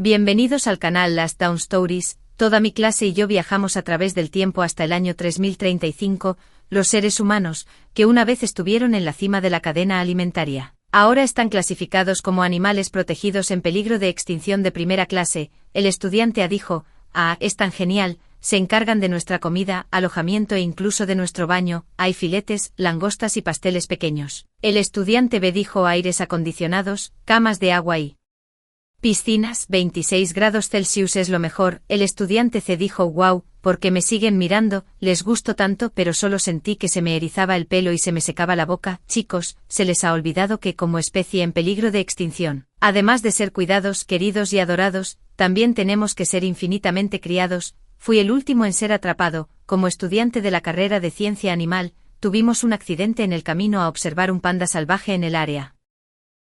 Bienvenidos al canal Last Down Stories. Toda mi clase y yo viajamos a través del tiempo hasta el año 3035, los seres humanos, que una vez estuvieron en la cima de la cadena alimentaria. Ahora están clasificados como animales protegidos en peligro de extinción de primera clase. El estudiante A dijo: "Ah, es tan genial, se encargan de nuestra comida, alojamiento e incluso de nuestro baño, hay filetes, langostas y pasteles pequeños". El estudiante B dijo: "Aires acondicionados, camas de agua y piscinas, 26 grados Celsius es lo mejor". El estudiante C dijo: "Wow, ¿por qué me siguen mirando? Les gusto tanto", pero solo sentí que se me erizaba el pelo y se me secaba la boca. Chicos, se les ha olvidado que como especie en peligro de extinción, además de ser cuidados, queridos y adorados, también tenemos que ser infinitamente criados. Fui el último en ser atrapado. Como estudiante de la carrera de ciencia animal, tuvimos un accidente en el camino a observar un panda salvaje en el área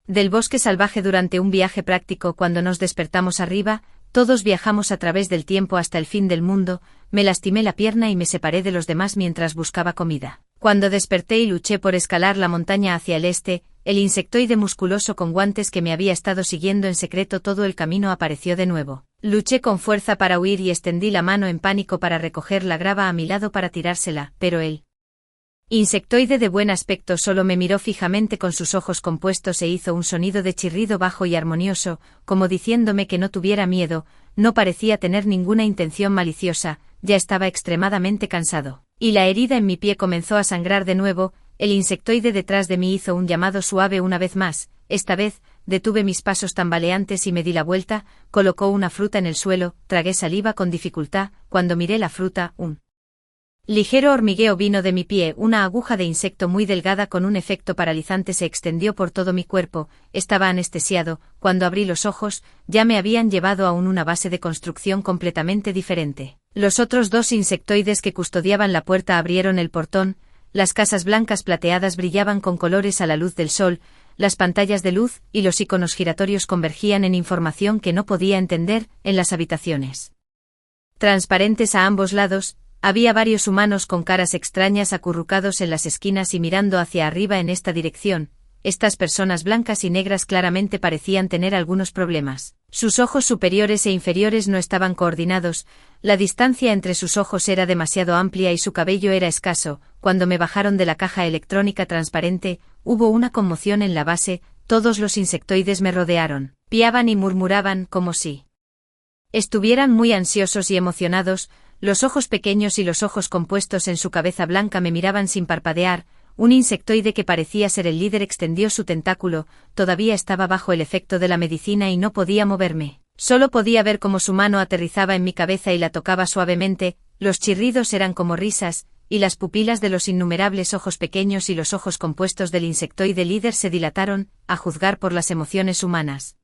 del bosque salvaje durante un viaje práctico. Cuando nos despertamos arriba, todos viajamos a través del tiempo hasta el fin del mundo. Me lastimé la pierna y me separé de los demás mientras buscaba comida. Cuando desperté y luché por escalar la montaña hacia el este, el insectoide musculoso con guantes que me había estado siguiendo en secreto todo el camino apareció de nuevo. Luché con fuerza para huir y extendí la mano en pánico para recoger la grava a mi lado para tirársela, pero él insectoide de buen aspecto solo me miró fijamente con sus ojos compuestos e hizo un sonido de chirrido bajo y armonioso, como diciéndome que no tuviera miedo. No parecía tener ninguna intención maliciosa, ya estaba extremadamente cansado. Y la herida en mi pie comenzó a sangrar de nuevo. El insectoide detrás de mí hizo un llamado suave una vez más. Esta vez, detuve mis pasos tambaleantes y me di la vuelta. Colocó una fruta en el suelo, tragué saliva con dificultad. Cuando miré la fruta, un ligero hormigueo vino de mi pie. Una aguja de insecto muy delgada con un efecto paralizante se extendió por todo mi cuerpo. Estaba anestesiado. Cuando abrí los ojos, ya me habían llevado a una base de construcción completamente diferente. Los otros dos insectoides que custodiaban la puerta abrieron el portón. Las casas blancas plateadas brillaban con colores a la luz del sol. Las pantallas de luz y los iconos giratorios convergían en información que no podía entender. En las habitaciones transparentes a ambos lados, había varios humanos con caras extrañas acurrucados en las esquinas y mirando hacia arriba en esta dirección. Estas personas blancas y negras claramente parecían tener algunos problemas. Sus ojos superiores e inferiores no estaban coordinados, la distancia entre sus ojos era demasiado amplia y su cabello era escaso. Cuando me bajaron de la caja electrónica transparente, hubo una conmoción en la base. Todos los insectoides me rodearon, piaban y murmuraban como si estuvieran muy ansiosos y emocionados. Los ojos pequeños y los ojos compuestos en su cabeza blanca me miraban sin parpadear. Un insectoide que parecía ser el líder extendió su tentáculo. Todavía estaba bajo el efecto de la medicina y no podía moverme. Solo podía ver cómo su mano aterrizaba en mi cabeza y la tocaba suavemente. Los chirridos eran como risas, y las pupilas de los innumerables ojos pequeños y los ojos compuestos del insectoide líder se dilataron, a juzgar por las emociones humanas.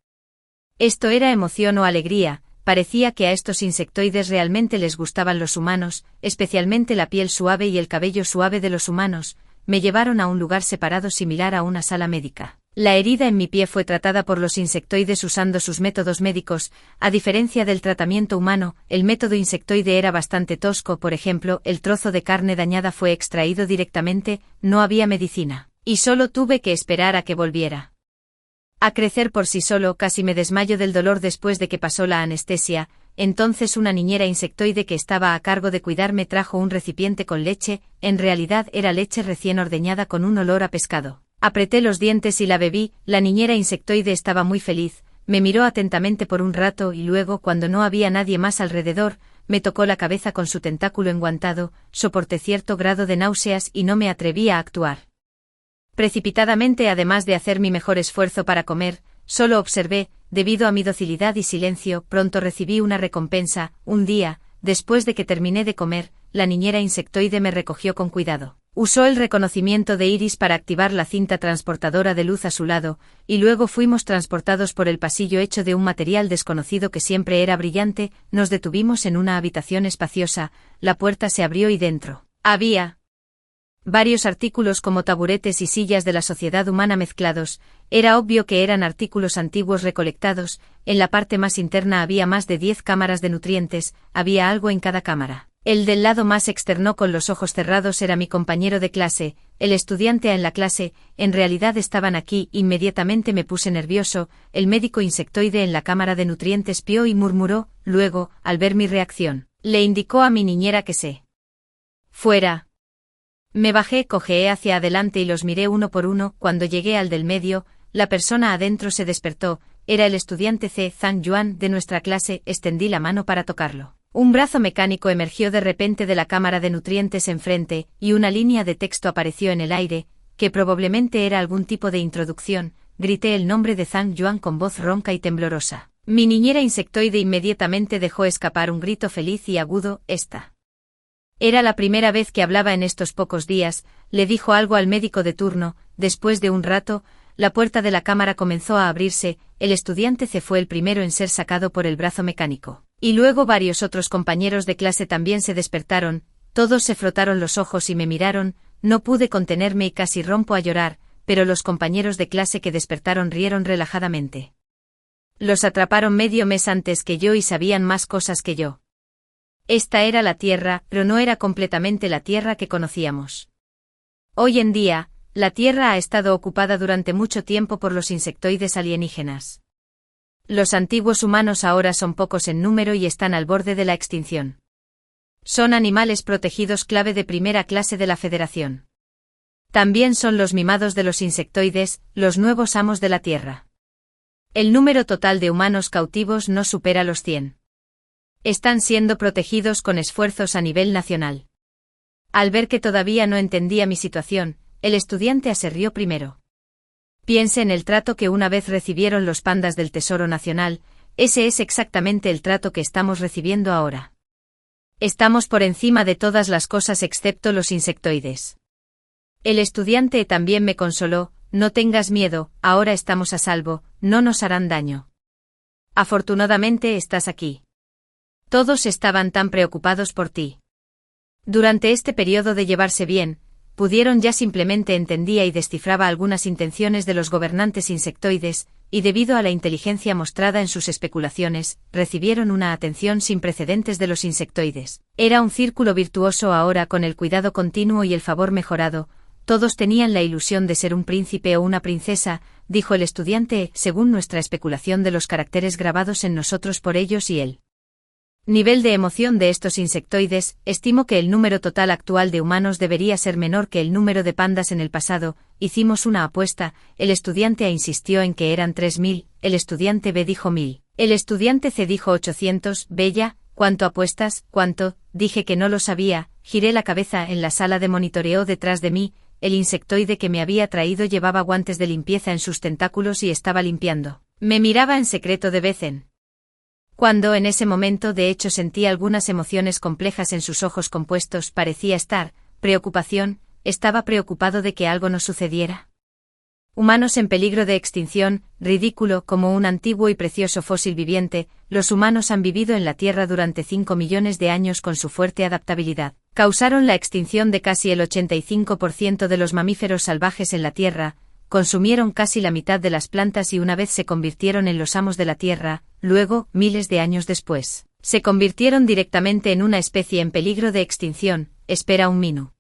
¿Esto era emoción o alegría? Parecía que a estos insectoides realmente les gustaban los humanos, especialmente la piel suave y el cabello suave de los humanos. Me llevaron a un lugar separado similar a una sala médica. La herida en mi pie fue tratada por los insectoides usando sus métodos médicos. A diferencia del tratamiento humano, el método insectoide era bastante tosco. Por ejemplo, el trozo de carne dañada fue extraído directamente, no había medicina, y solo tuve que esperar a que volviera a crecer por sí solo. Casi me desmayo del dolor después de que pasó la anestesia. Entonces una niñera insectoide que estaba a cargo de cuidarme trajo un recipiente con leche. En realidad era leche recién ordeñada con un olor a pescado. Apreté los dientes y la bebí. La niñera insectoide estaba muy feliz. Me miró atentamente por un rato y luego, cuando no había nadie más alrededor, me tocó la cabeza con su tentáculo enguantado. Soporté cierto grado de náuseas y no me atreví a actuar precipitadamente. Además de hacer mi mejor esfuerzo para comer, solo observé. Debido a mi docilidad y silencio, pronto recibí una recompensa. Un día, después de que terminé de comer, la niñera insectoide me recogió con cuidado. Usó el reconocimiento de iris para activar la cinta transportadora de luz a su lado, y luego fuimos transportados por el pasillo hecho de un material desconocido que siempre era brillante. Nos detuvimos en una habitación espaciosa. La puerta se abrió y dentro había varios artículos como taburetes y sillas de la sociedad humana mezclados. Era obvio que eran artículos antiguos recolectados. En la parte más interna había más de 10 cámaras de nutrientes. Había algo en cada cámara. El del lado más externo con los ojos cerrados era mi compañero de clase, el estudiante A en la clase, en realidad estaban aquí, inmediatamente me puse nervioso, el médico insectoide en la cámara de nutrientes pió y murmuró, luego, al ver mi reacción, le indicó a mi niñera que se fuera. Me bajé, cojeé hacia adelante y los miré uno por uno, cuando llegué al del medio, la persona adentro se despertó, era el estudiante C. Zhang Yuan de nuestra clase, extendí la mano para tocarlo. Un brazo mecánico emergió de repente de la cámara de nutrientes enfrente, y una línea de texto apareció en el aire, que probablemente era algún tipo de introducción. Grité el nombre de Zhang Yuan con voz ronca y temblorosa. Mi niñera insectoide inmediatamente dejó escapar un grito feliz y agudo. Esta era la primera vez que hablaba en estos pocos días, le dijo algo al médico de turno. Después de un rato, la puerta de la cámara comenzó a abrirse, el estudiante C fue el primero en ser sacado por el brazo mecánico. Y luego varios otros compañeros de clase también se despertaron, todos se frotaron los ojos y me miraron, no pude contenerme y casi rompo a llorar, pero los compañeros de clase que despertaron rieron relajadamente. Los atraparon medio mes antes que yo y sabían más cosas que yo. Esta era la Tierra, pero no era completamente la Tierra que conocíamos. Hoy en día, la Tierra ha estado ocupada durante mucho tiempo por los insectoides alienígenas. Los antiguos humanos ahora son pocos en número y están al borde de la extinción. Son animales protegidos clave de primera clase de la Federación. También son los mimados de los insectoides, los nuevos amos de la Tierra. El número total de humanos cautivos no supera los 100. Están siendo protegidos con esfuerzos a nivel nacional. Al ver que todavía no entendía mi situación, el estudiante se rió primero. Piense en el trato que una vez recibieron los pandas del Tesoro Nacional, ese es exactamente el trato que estamos recibiendo ahora. Estamos por encima de todas las cosas excepto los insectoides. El estudiante también me consoló, no tengas miedo, ahora estamos a salvo, no nos harán daño. Afortunadamente estás aquí. Todos estaban tan preocupados por ti. Durante este periodo de llevarse bien, pudieron ya simplemente entendía y descifraba algunas intenciones de los gobernantes insectoides, y debido a la inteligencia mostrada en sus especulaciones, recibieron una atención sin precedentes de los insectoides. Era un círculo virtuoso ahora con el cuidado continuo y el favor mejorado, todos tenían la ilusión de ser un príncipe o una princesa, dijo el estudiante, según nuestra especulación de los caracteres grabados en nosotros por ellos y él. Nivel de emoción de estos insectoides, estimo que el número total actual de humanos debería ser menor que el número de pandas en el pasado, hicimos una apuesta, el estudiante A insistió en que eran 3000, el estudiante B dijo 1000, el estudiante C dijo 800, Bella, ¿cuánto apuestas? ¿Cuánto? Dije que no lo sabía, giré la cabeza en la sala de monitoreo detrás de mí, el insectoide que me había traído llevaba guantes de limpieza en sus tentáculos y estaba limpiando. Me miraba en secreto de vez en cuando en ese momento de hecho sentí algunas emociones complejas en sus ojos compuestos, parecía estar, preocupación, estaba preocupado de que algo nos sucediera. Humanos en peligro de extinción, ridículo, como un antiguo y precioso fósil viviente, los humanos han vivido en la Tierra durante 5 millones de años con su fuerte adaptabilidad. Causaron la extinción de casi el 85% de los mamíferos salvajes en la Tierra, consumieron casi la mitad de las plantas y una vez se convirtieron en los amos de la Tierra, luego, miles de años después, se convirtieron directamente en una especie en peligro de extinción. Espera un minuto.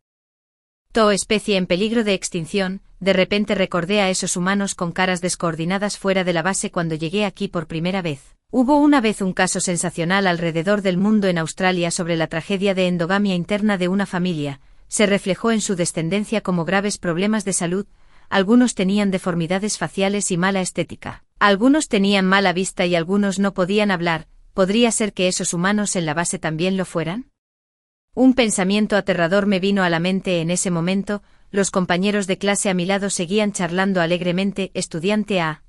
Especie en peligro de extinción, de repente recordé a esos humanos con caras descoordinadas fuera de la base cuando llegué aquí por primera vez. Hubo una vez un caso sensacional alrededor del mundo en Australia sobre la tragedia de endogamia interna de una familia, se reflejó en su descendencia como graves problemas de salud. Algunos tenían deformidades faciales y mala estética. Algunos tenían mala vista y algunos no podían hablar. ¿Podría ser que esos humanos en la base también lo fueran? Un pensamiento aterrador me vino a la mente en ese momento. Los compañeros de clase a mi lado seguían charlando alegremente. Estudiante A,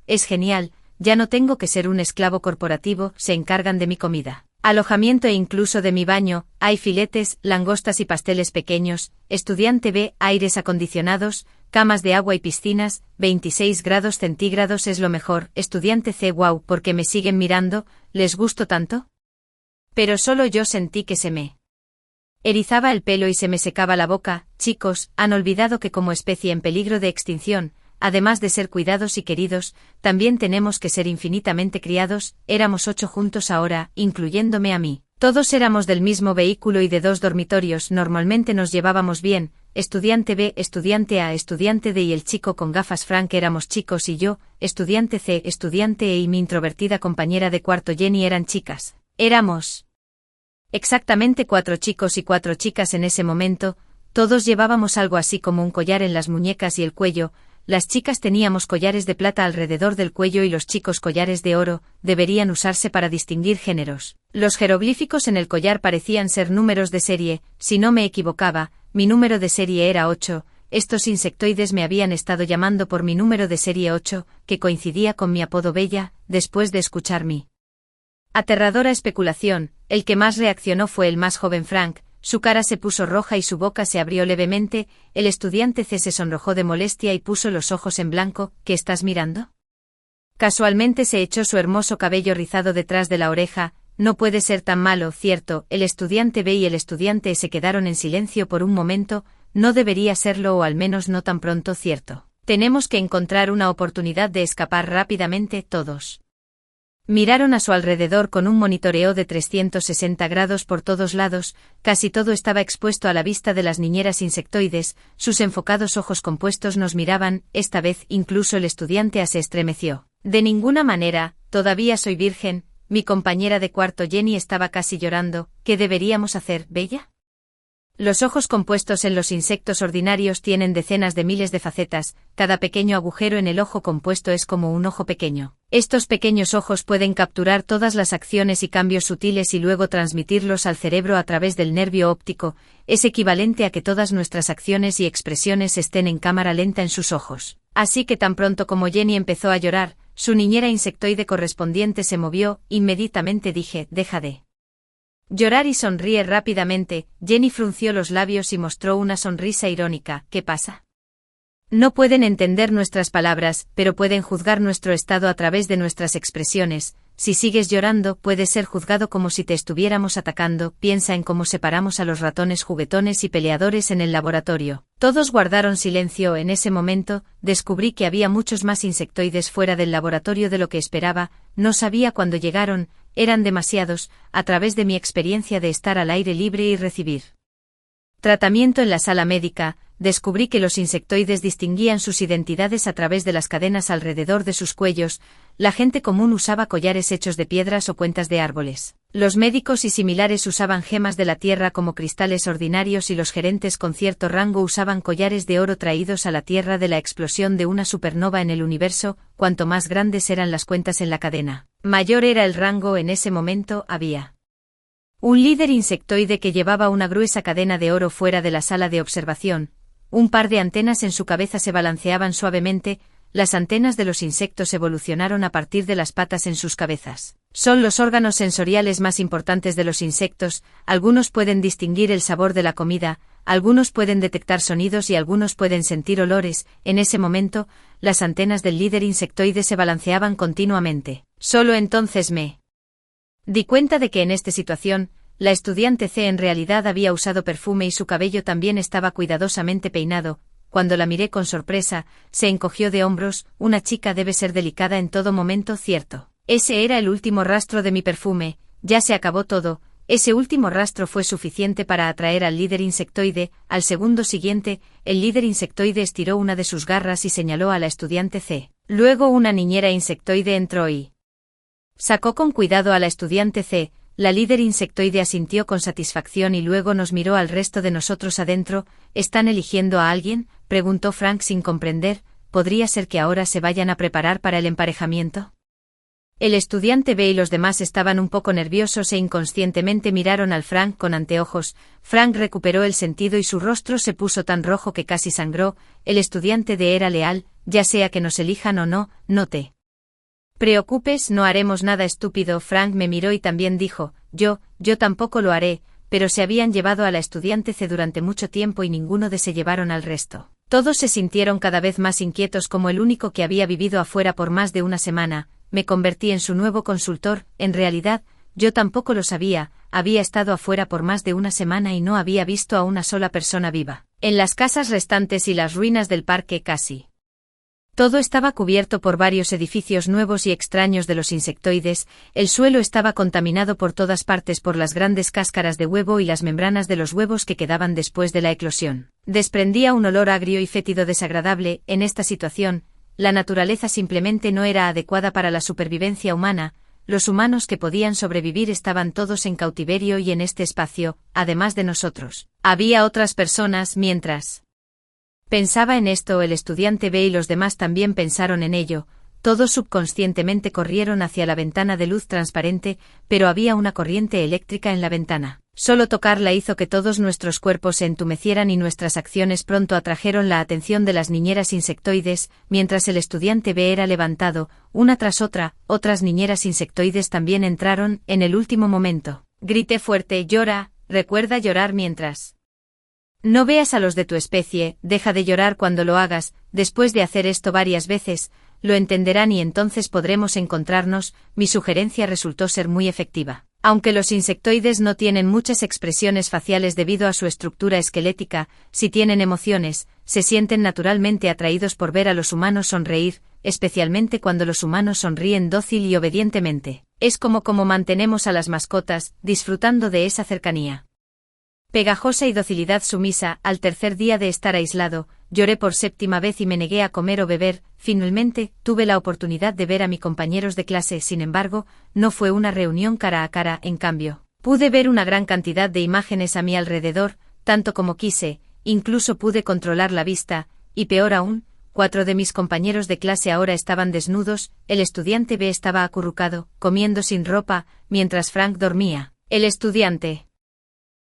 es genial, ya no tengo que ser un esclavo corporativo, se encargan de mi comida, alojamiento e incluso de mi baño, hay filetes, langostas y pasteles pequeños. Estudiante B, aires acondicionados, camas de agua y piscinas, 26 grados centígrados es lo mejor. Estudiante C, wow, ¿por qué me siguen mirando? ¿Les gusto tanto? Pero solo yo sentí que se me erizaba el pelo y se me secaba la boca. Chicos, han olvidado que como especie en peligro de extinción, además de ser cuidados y queridos, también tenemos que ser infinitamente criados. Éramos 8 juntos ahora, incluyéndome a mí. Todos éramos del mismo vehículo y de 2 dormitorios, normalmente nos llevábamos bien, estudiante B, estudiante A, estudiante D y el chico con gafas Frank éramos chicos y yo, estudiante C, estudiante E y mi introvertida compañera de cuarto Jenny eran chicas. Éramos exactamente 4 chicos y 4 chicas en ese momento, todos llevábamos algo así como un collar en las muñecas y el cuello. Las chicas teníamos collares de plata alrededor del cuello y los chicos collares de oro, deberían usarse para distinguir géneros. Los jeroglíficos en el collar parecían ser números de serie, si no me equivocaba, mi número de serie era 8, estos insectoides me habían estado llamando por mi número de serie 8, que coincidía con mi apodo Bella, después de escuchar mi aterradora especulación, el que más reaccionó fue el más joven Frank. Su cara se puso roja y su boca se abrió levemente, el estudiante C se sonrojó de molestia y puso los ojos en blanco. ¿Qué estás mirando? Casualmente se echó su hermoso cabello rizado detrás de la oreja. No puede ser tan malo, cierto. El estudiante B y el estudiante E se quedaron en silencio por un momento. No debería serlo o al menos no tan pronto, cierto. Tenemos que encontrar una oportunidad de escapar rápidamente, todos. Miraron a su alrededor con un monitoreo de 360 grados por todos lados, casi todo estaba expuesto a la vista de las niñeras insectoides, sus enfocados ojos compuestos nos miraban, esta vez incluso el estudiante A se estremeció. De ninguna manera, todavía soy virgen, mi compañera de cuarto Jenny estaba casi llorando. ¿Qué deberíamos hacer, Bella? Los ojos compuestos en los insectos ordinarios tienen decenas de miles de facetas, cada pequeño agujero en el ojo compuesto es como un ojo pequeño. Estos pequeños ojos pueden capturar todas las acciones y cambios sutiles y luego transmitirlos al cerebro a través del nervio óptico, es equivalente a que todas nuestras acciones y expresiones estén en cámara lenta en sus ojos. Así que tan pronto como Jenny empezó a llorar, su niñera insectoide correspondiente se movió, inmediatamente dije, deja de llorar y sonríe rápidamente. Jenny frunció los labios y mostró una sonrisa irónica. ¿Qué pasa? No pueden entender nuestras palabras, pero pueden juzgar nuestro estado a través de nuestras expresiones. Si sigues llorando, puedes ser juzgado como si te estuviéramos atacando. Piensa en cómo separamos a los ratones juguetones y peleadores en el laboratorio. Todos guardaron silencio. En ese momento, descubrí que había muchos más insectoides fuera del laboratorio de lo que esperaba. No sabía cuándo llegaron, eran demasiados, a través de mi experiencia de estar al aire libre y recibir tratamiento en la sala médica, descubrí que los insectoides distinguían sus identidades a través de las cadenas alrededor de sus cuellos. La gente común usaba collares hechos de piedras o cuentas de árboles. Los médicos y similares usaban gemas de la tierra como cristales ordinarios y los gerentes con cierto rango usaban collares de oro traídos a la tierra de la explosión de una supernova en el universo. Cuanto más grandes eran las cuentas en la cadena, mayor era el rango. En ese momento había un líder insectoide que llevaba una gruesa cadena de oro fuera de la sala de observación. Un par de antenas en su cabeza se balanceaban suavemente. Las antenas de los insectos evolucionaron a partir de las patas en sus cabezas. Son los órganos sensoriales más importantes de los insectos. Algunos pueden distinguir el sabor de la comida, algunos pueden detectar sonidos y algunos pueden sentir olores. En ese momento, las antenas del líder insectoide se balanceaban continuamente. Solo entonces me di cuenta de que en esta situación, la estudiante C en realidad había usado perfume y su cabello también estaba cuidadosamente peinado. Cuando la miré con sorpresa, se encogió de hombros. Una chica debe ser delicada en todo momento, ¿cierto? Ese era el último rastro de mi perfume, ya se acabó todo. Ese último rastro fue suficiente para atraer al líder insectoide. Al segundo siguiente, el líder insectoide estiró una de sus garras y señaló a la estudiante C. Luego una niñera insectoide entró y sacó con cuidado a la estudiante C. La líder insectoide asintió con satisfacción y luego nos miró al resto de nosotros adentro. ¿Están eligiendo a alguien?, preguntó Frank sin comprender. ¿Podría ser que ahora se vayan a preparar para el emparejamiento? El estudiante B y los demás estaban un poco nerviosos e inconscientemente miraron al Frank con anteojos. Frank recuperó el sentido y su rostro se puso tan rojo que casi sangró. El estudiante D era leal, ya sea que nos elijan o no, no te preocupes, no haremos nada estúpido. Frank me miró y también dijo, yo tampoco lo haré, pero se habían llevado a la estudiante C durante mucho tiempo y ninguno de se llevaron al resto. Todos se sintieron cada vez más inquietos. Como el único que había vivido afuera por más de una semana, me convertí en su nuevo consultor. En realidad, yo tampoco lo sabía, había estado afuera por más de una semana y no había visto a una sola persona viva. En las casas restantes y las ruinas del parque casi Todo estaba cubierto por varios edificios nuevos y extraños de los insectoides, el suelo estaba contaminado por todas partes por las grandes cáscaras de huevo y las membranas de los huevos que quedaban después de la eclosión. Desprendía un olor agrio y fétido desagradable. En esta situación, la naturaleza simplemente no era adecuada para la supervivencia humana, los humanos que podían sobrevivir estaban todos en cautiverio y en este espacio, además de nosotros. Había otras personas mientras pensaba en esto, el estudiante B y los demás también pensaron en ello, todos subconscientemente corrieron hacia la ventana de luz transparente, pero había una corriente eléctrica en la ventana. Solo tocarla hizo que todos nuestros cuerpos se entumecieran y nuestras acciones pronto atrajeron la atención de las niñeras insectoides, mientras el estudiante B era levantado, una tras otra, otras niñeras insectoides también entraron, en el último momento. Grité fuerte: llora, recuerda llorar mientras no veas a los de tu especie, deja de llorar cuando lo hagas, después de hacer esto varias veces, lo entenderán y entonces podremos encontrarnos. Mi sugerencia resultó ser muy efectiva. Aunque los insectoides no tienen muchas expresiones faciales debido a su estructura esquelética, si tienen emociones, se sienten naturalmente atraídos por ver a los humanos sonreír, especialmente cuando los humanos sonríen dócil y obedientemente. Es como mantenemos a las mascotas, disfrutando de esa cercanía pegajosa y docilidad sumisa. Al tercer día de estar aislado, lloré por séptima vez y me negué a comer o beber. Finalmente, tuve la oportunidad de ver a mis compañeros de clase, sin embargo, no fue una reunión cara a cara, en cambio, pude ver una gran cantidad de imágenes a mi alrededor, tanto como quise, incluso pude controlar la vista, y peor aún, 4 de mis compañeros de clase ahora estaban desnudos, el estudiante B estaba acurrucado, comiendo sin ropa, mientras Frank dormía. El estudiante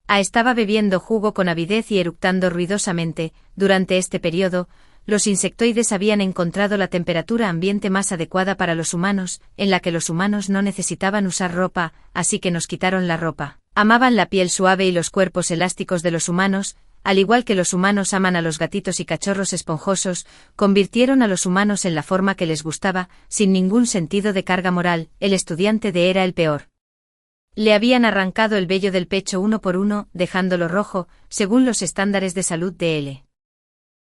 A estaba bebiendo jugo con avidez y eructando ruidosamente. Durante este periodo, los insectoides habían encontrado la temperatura ambiente más adecuada para los humanos, en la que los humanos no necesitaban usar ropa, así que nos quitaron la ropa. Amaban la piel suave y los cuerpos elásticos de los humanos, al igual que los humanos aman a los gatitos y cachorros esponjosos, convirtieron a los humanos en la forma que les gustaba, sin ningún sentido de carga moral. El estudiante D era el peor. Le habían arrancado el vello del pecho uno por uno, dejándolo rojo, según los estándares de salud de L.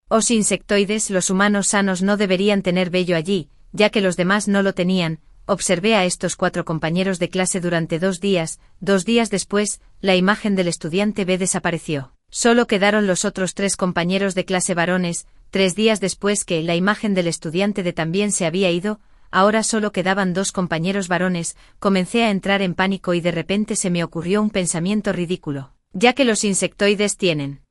Os insectoides, los humanos sanos no deberían tener vello allí, ya que los demás no lo tenían. Observé a estos 4 compañeros de clase durante 2 días, 2 días después, la imagen del estudiante B desapareció. Solo quedaron los otros 3 compañeros de clase varones. 3 días después que la imagen del estudiante D también se había ido, ahora solo quedaban 2 compañeros varones. Comencé a entrar en pánico y de repente se me ocurrió un pensamiento ridículo. Ya que los insectoides tienen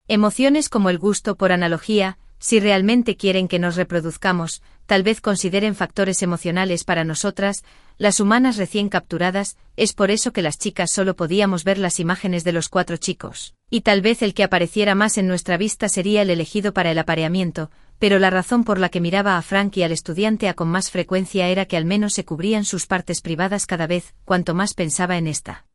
emociones como el gusto, por analogía, si realmente quieren que nos reproduzcamos, tal vez consideren factores emocionales para nosotras, las humanas recién capturadas. Es por eso que las chicas solo podíamos ver las imágenes de los 4 chicos, y tal vez el que apareciera más en nuestra vista sería el elegido para el apareamiento, pero la razón por la que miraba a Frank y al estudiante A con más frecuencia era que al menos se cubrían sus partes privadas cada vez. Cuanto más pensaba en esta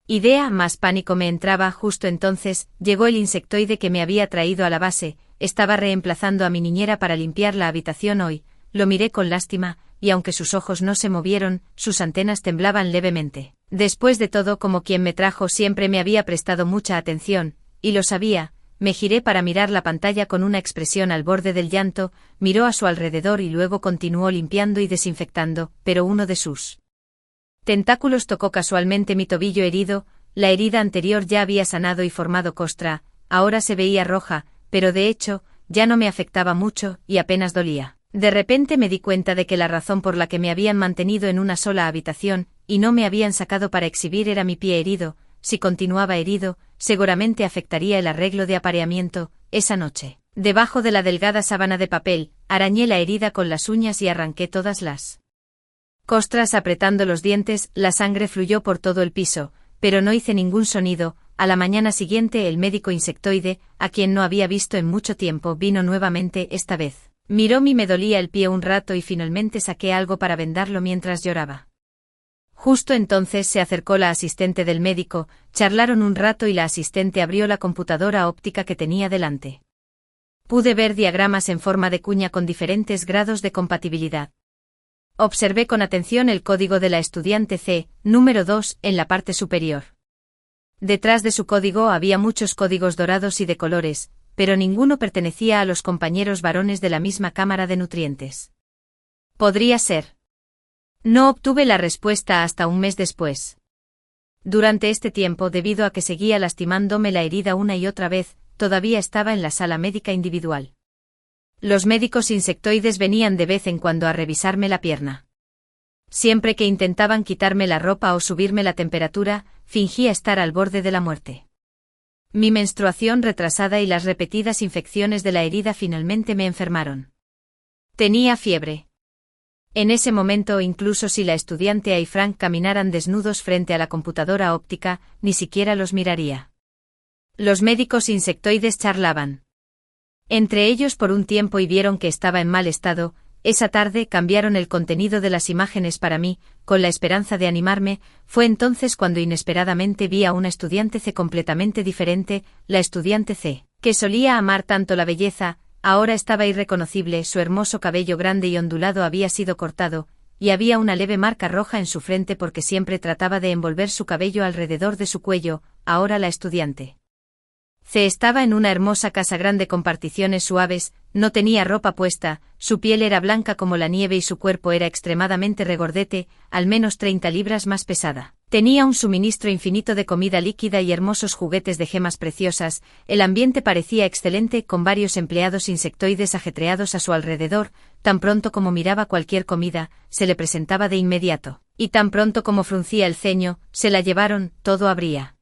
idea, más pánico me entraba. Justo entonces, llegó el insectoide que me había traído a la base. Estaba reemplazando a mi niñera para limpiar la habitación hoy. Lo miré con lástima, y aunque sus ojos no se movieron, sus antenas temblaban levemente. Después de todo, como quien me trajo siempre me había prestado mucha atención, y lo sabía. Me giré para mirar la pantalla con una expresión al borde del llanto, miró a su alrededor y luego continuó limpiando y desinfectando, pero uno de sus tentáculos tocó casualmente mi tobillo herido. La herida anterior ya había sanado y formado costra, ahora se veía roja, pero de hecho, ya no me afectaba mucho, y apenas dolía. De repente me di cuenta de que la razón por la que me habían mantenido en una sola habitación, y no me habían sacado para exhibir, era mi pie herido. Si continuaba herido, seguramente afectaría el arreglo de apareamiento. Esa noche, debajo de la delgada sábana de papel, arañé la herida con las uñas y arranqué todas las costras apretando los dientes. La sangre fluyó por todo el piso, pero no hice ningún sonido. A la mañana siguiente el médico insectoide, a quien no había visto en mucho tiempo, vino nuevamente. Esta vez miró me dolía el pie un rato y finalmente saqué algo para vendarlo mientras lloraba. Justo entonces se acercó la asistente del médico, charlaron un rato y la asistente abrió la computadora óptica que tenía delante. Pude ver diagramas en forma de cuña con diferentes grados de compatibilidad. Observé con atención el código de la estudiante C, número 2, en la parte superior. Detrás de su código había muchos códigos dorados y de colores, pero ninguno pertenecía a los compañeros varones de la misma cámara de nutrientes. Podría ser. No obtuve la respuesta hasta un mes después. Durante este tiempo, debido a que seguía lastimándome la herida una y otra vez, todavía estaba en la sala médica individual. Los médicos insectoides venían de vez en cuando a revisarme la pierna. Siempre que intentaban quitarme la ropa o subirme la temperatura, fingía estar al borde de la muerte. Mi menstruación retrasada y las repetidas infecciones de la herida finalmente me enfermaron. Tenía fiebre. En ese momento, incluso si la estudiante y Frank caminaran desnudos frente a la computadora óptica, ni siquiera los miraría. Los médicos insectoides charlaban entre ellos por un tiempo y vieron que estaba en mal estado. Esa tarde cambiaron el contenido de las imágenes para mí, con la esperanza de animarme. Fue entonces cuando inesperadamente vi a una estudiante C completamente diferente. La estudiante C, que solía amar tanto la belleza, ahora estaba irreconocible. Su hermoso cabello grande y ondulado había sido cortado, y había una leve marca roja en su frente porque siempre trataba de envolver su cabello alrededor de su cuello. Ahora la estudiante C estaba en una hermosa casa grande con particiones suaves, no tenía ropa puesta, su piel era blanca como la nieve y su cuerpo era extremadamente regordete, al menos 30 libras más pesada. Tenía un suministro infinito de comida líquida y hermosos juguetes de gemas preciosas. El ambiente parecía excelente, con varios empleados insectoides ajetreados a su alrededor. Tan pronto como miraba cualquier comida, se le presentaba de inmediato, y tan pronto como fruncía el ceño, se la llevaron. Todo habría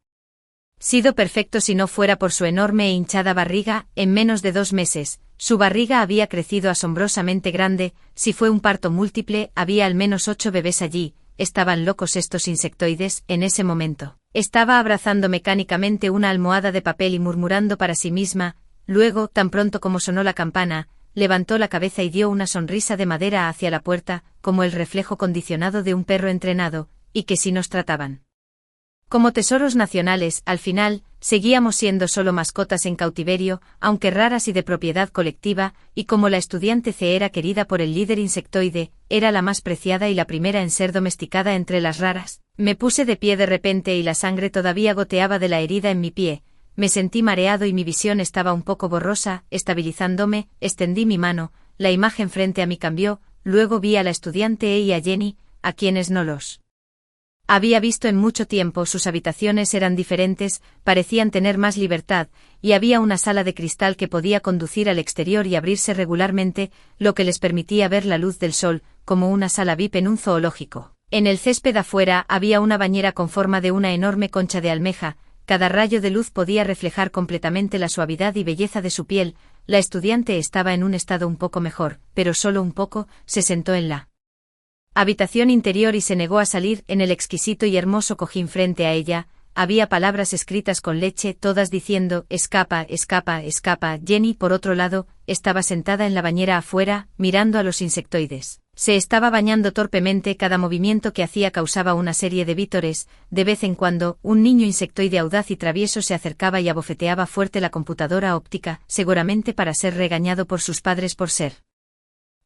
sido perfecto si no fuera por su enorme e hinchada barriga. En menos de 2 meses, su barriga había crecido asombrosamente grande. Si fue un parto múltiple, había al menos 8 bebés allí. Estaban locos estos insectoides. En ese momento, estaba abrazando mecánicamente una almohada de papel y murmurando para sí misma. Luego, tan pronto como sonó la campana, levantó la cabeza y dio una sonrisa de madera hacia la puerta, como el reflejo condicionado de un perro entrenado, y que si nos trataban como tesoros nacionales. Al final, seguíamos siendo solo mascotas en cautiverio, aunque raras y de propiedad colectiva, y como la estudiante C era querida por el líder insectoide, era la más preciada y la primera en ser domesticada entre las raras. Me puse de pie de repente y la sangre todavía goteaba de la herida en mi pie. Me sentí mareado y mi visión estaba un poco borrosa. Estabilizándome, extendí mi mano, la imagen frente a mí cambió. Luego vi a la estudiante E y a Jenny, a quienes no los había visto en mucho tiempo. Sus habitaciones eran diferentes, parecían tener más libertad, y había una sala de cristal que podía conducir al exterior y abrirse regularmente, lo que les permitía ver la luz del sol, como una sala VIP en un zoológico. En el césped afuera había una bañera con forma de una enorme concha de almeja. Cada rayo de luz podía reflejar completamente la suavidad y belleza de su piel. La estudiante estaba en un estado un poco mejor, pero solo un poco. Se sentó en la habitación interior y se negó a salir. En el exquisito y hermoso cojín frente a ella, había palabras escritas con leche, todas diciendo, escapa, escapa, escapa. Jenny, por otro lado, estaba sentada en la bañera afuera, mirando a los insectoides. Se estaba bañando torpemente. Cada movimiento que hacía causaba una serie de vítores. De vez en cuando, un niño insectoide audaz y travieso se acercaba y abofeteaba fuerte la computadora óptica, seguramente para ser regañado por sus padres por ser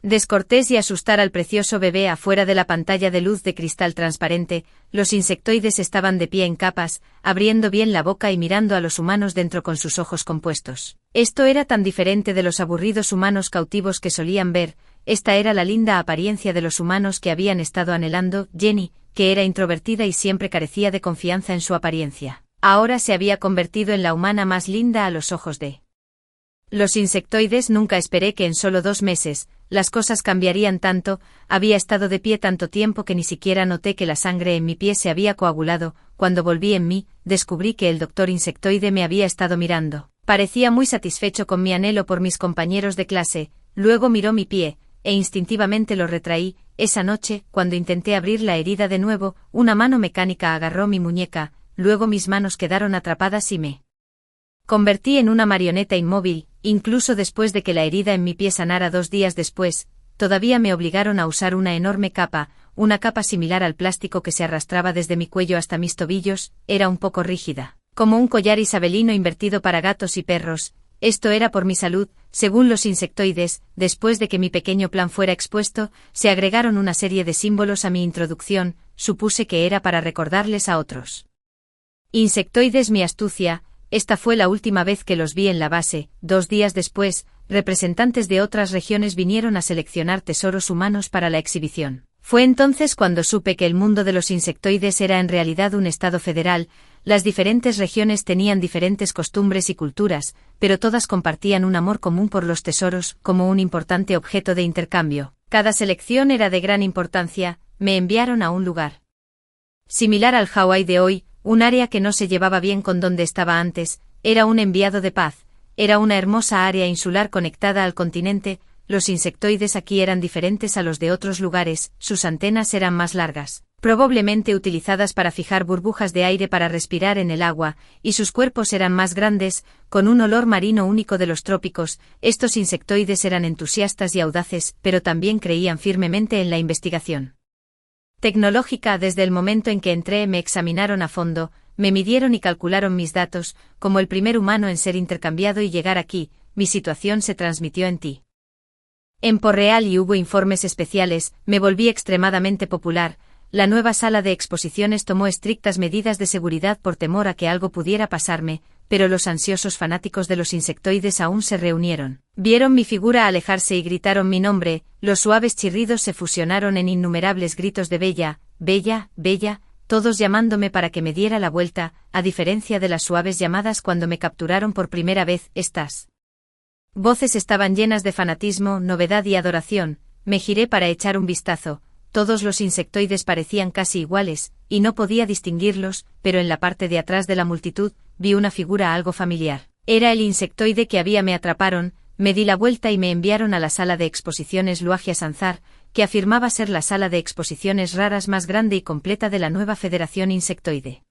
descortés y asustar al precioso bebé. Afuera de la pantalla de luz de cristal transparente, los insectoides estaban de pie en capas, abriendo bien la boca y mirando a los humanos dentro con sus ojos compuestos. Esto era tan diferente de los aburridos humanos cautivos que solían ver. Esta era la linda apariencia de los humanos que habían estado anhelando. Jenny, que era introvertida y siempre carecía de confianza en su apariencia, ahora se había convertido en la humana más linda a los ojos de los insectoides. Nunca esperé que en solo 2 meses, las cosas cambiarían tanto. Había estado de pie tanto tiempo que ni siquiera noté que la sangre en mi pie se había coagulado. Cuando volví en mí, descubrí que el doctor insectoide me había estado mirando. Parecía muy satisfecho con mi anhelo por mis compañeros de clase. Luego miró mi pie, e instintivamente lo retraí. Esa noche, cuando intenté abrir la herida de nuevo, una mano mecánica agarró mi muñeca. Luego mis manos quedaron atrapadas y me convertí en una marioneta inmóvil. Incluso después de que la herida en mi pie sanara 2 días después, todavía me obligaron a usar una enorme capa, una capa similar al plástico que se arrastraba desde mi cuello hasta mis tobillos. Era un poco rígida, como un collar isabelino invertido para gatos y perros. Esto era por mi salud, según los insectoides. Después de que mi pequeño plan fuera expuesto, se agregaron una serie de símbolos a mi introducción. Supuse que era para recordarles a otros insectoides mi astucia, esta fue la última vez que los vi en la base. 2 días después, representantes de otras regiones vinieron a seleccionar tesoros humanos para la exhibición. Fue entonces cuando supe que el mundo de los insectoides era en realidad un estado federal. Las diferentes regiones tenían diferentes costumbres y culturas, pero todas compartían un amor común por los tesoros, como un importante objeto de intercambio. Cada selección era de gran importancia. Me enviaron a un lugar similar al Hawái de hoy, un área que no se llevaba bien con donde estaba antes. Era un enviado de paz. Era una hermosa área insular conectada al continente. Los insectoides aquí eran diferentes a los de otros lugares, sus antenas eran más largas, probablemente utilizadas para fijar burbujas de aire para respirar en el agua, y sus cuerpos eran más grandes, con un olor marino único de los trópicos. Estos insectoides eran entusiastas y audaces, pero también creían firmemente en la investigación tecnológica. Desde el momento en que entré me examinaron a fondo, me midieron y calcularon mis datos, como el primer humano en ser intercambiado y llegar aquí. Mi situación se transmitió en tiempo real y hubo informes especiales. Me volví extremadamente popular. La nueva sala de exposiciones tomó estrictas medidas de seguridad por temor a que algo pudiera pasarme, pero los ansiosos fanáticos de los insectoides aún se reunieron. Vieron mi figura alejarse y gritaron mi nombre. Los suaves chirridos se fusionaron en innumerables gritos de Bella, Bella, Bella, todos llamándome para que me diera la vuelta, a diferencia de las suaves llamadas cuando me capturaron por primera vez. Estas voces estaban llenas de fanatismo, novedad y adoración. Me giré para echar un vistazo. Todos los insectoides parecían casi iguales, y no podía distinguirlos, pero en la parte de atrás de la multitud, vi una figura algo familiar. Era el insectoide que me atraparon. Me di la vuelta y me enviaron a la sala de exposiciones Luagia Sanzar, que afirmaba ser la sala de exposiciones raras más grande y completa de la nueva Federación Insectoide.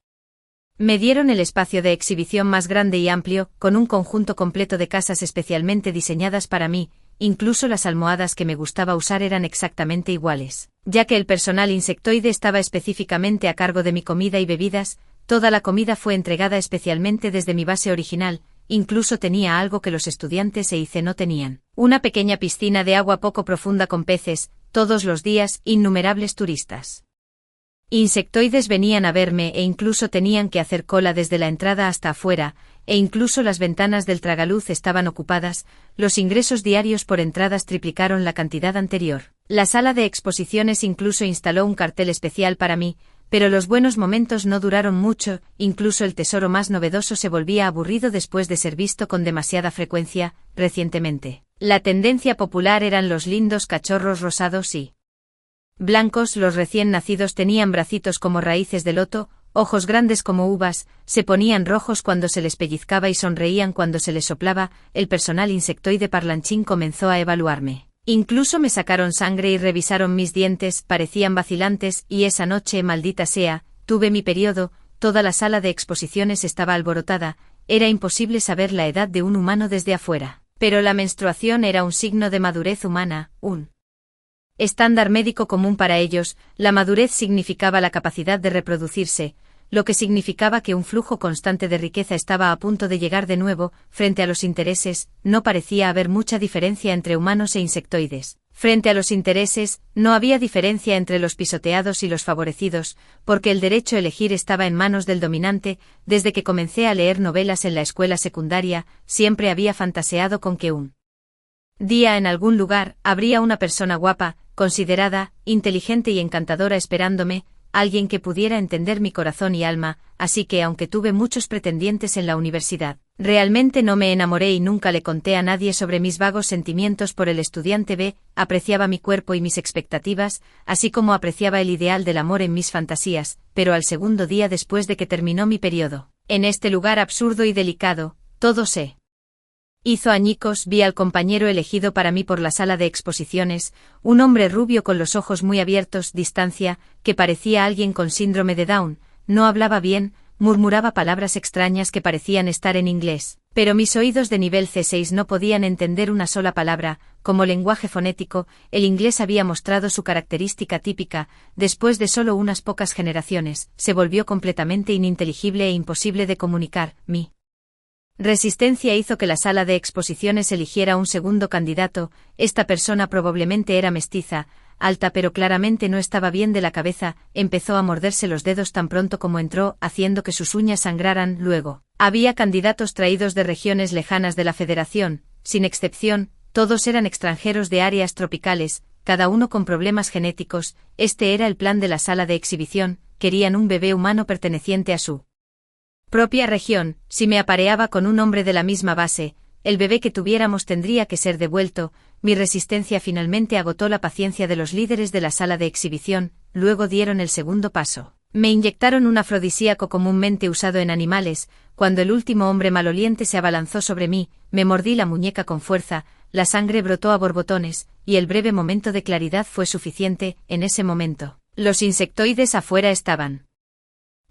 Me dieron el espacio de exhibición más grande y amplio, con un conjunto completo de casas especialmente diseñadas para mí. Incluso las almohadas que me gustaba usar eran exactamente iguales. Ya que el personal insectoide estaba específicamente a cargo de mi comida y bebidas, toda la comida fue entregada especialmente desde mi base original. Incluso tenía algo que los estudiantes e IC no tenían: una pequeña piscina de agua poco profunda con peces. Todos los días, innumerables turistas insectoides venían a verme e incluso tenían que hacer cola desde la entrada hasta afuera, e incluso las ventanas del tragaluz estaban ocupadas. Los ingresos diarios por entradas triplicaron la cantidad anterior. La sala de exposiciones incluso instaló un cartel especial para mí, pero los buenos momentos no duraron mucho. Incluso el tesoro más novedoso se volvía aburrido después de ser visto con demasiada frecuencia. Recientemente, la tendencia popular eran los lindos cachorros rosados y blancos. Los recién nacidos tenían bracitos como raíces de loto, ojos grandes como uvas, se ponían rojos cuando se les pellizcaba y sonreían cuando se les soplaba. El personal insectoide parlanchín comenzó a evaluarme. Incluso me sacaron sangre y revisaron mis dientes, parecían vacilantes, y esa noche, maldita sea, tuve mi periodo. Toda la sala de exposiciones estaba alborotada. Era imposible saber la edad de un humano desde afuera. Pero la menstruación era un signo de madurez humana, un estándar médico común para ellos. La madurez significaba la capacidad de reproducirse, lo que significaba que un flujo constante de riqueza estaba a punto de llegar de nuevo. Frente a los intereses, no parecía haber mucha diferencia entre humanos e insectoides. Frente a los intereses, no había diferencia entre los pisoteados y los favorecidos, porque el derecho a elegir estaba en manos del dominante. Desde que comencé a leer novelas en la escuela secundaria, siempre había fantaseado con que un día en algún lugar habría una persona guapa, considerada, inteligente y encantadora esperándome, alguien que pudiera entender mi corazón y alma. Así que aunque tuve muchos pretendientes en la universidad, realmente no me enamoré y nunca le conté a nadie sobre mis vagos sentimientos por el estudiante B. Apreciaba mi cuerpo y mis expectativas, así como apreciaba el ideal del amor en mis fantasías, pero al segundo día después de que terminó mi periodo, en este lugar absurdo y delicado, todo se hizo añicos. Vi al compañero elegido para mí por la sala de exposiciones, un hombre rubio con los ojos muy abiertos, distancia, que parecía alguien con síndrome de Down. No hablaba bien, murmuraba palabras extrañas que parecían estar en inglés, pero mis oídos de nivel C6 no podían entender una sola palabra. Como lenguaje fonético, el inglés había mostrado su característica típica. Después de solo unas pocas generaciones, se volvió completamente ininteligible e imposible de comunicar. Mi resistencia hizo que la sala de exposiciones eligiera un segundo candidato. Esta persona probablemente era mestiza, alta pero claramente no estaba bien de la cabeza, empezó a morderse los dedos tan pronto como entró, haciendo que sus uñas sangraran. Luego, había candidatos traídos de regiones lejanas de la Federación, sin excepción, todos eran extranjeros de áreas tropicales, cada uno con problemas genéticos. Este era el plan de la sala de exhibición, querían un bebé humano perteneciente a su propia región. Si me apareaba con un hombre de la misma base, el bebé que tuviéramos tendría que ser devuelto. Mi resistencia finalmente agotó la paciencia de los líderes de la sala de exhibición, luego dieron el segundo paso. Me inyectaron un afrodisíaco comúnmente usado en animales. Cuando el último hombre maloliente se abalanzó sobre mí, me mordí la muñeca con fuerza, la sangre brotó a borbotones, y el breve momento de claridad fue suficiente. En ese momento, los insectoides afuera estaban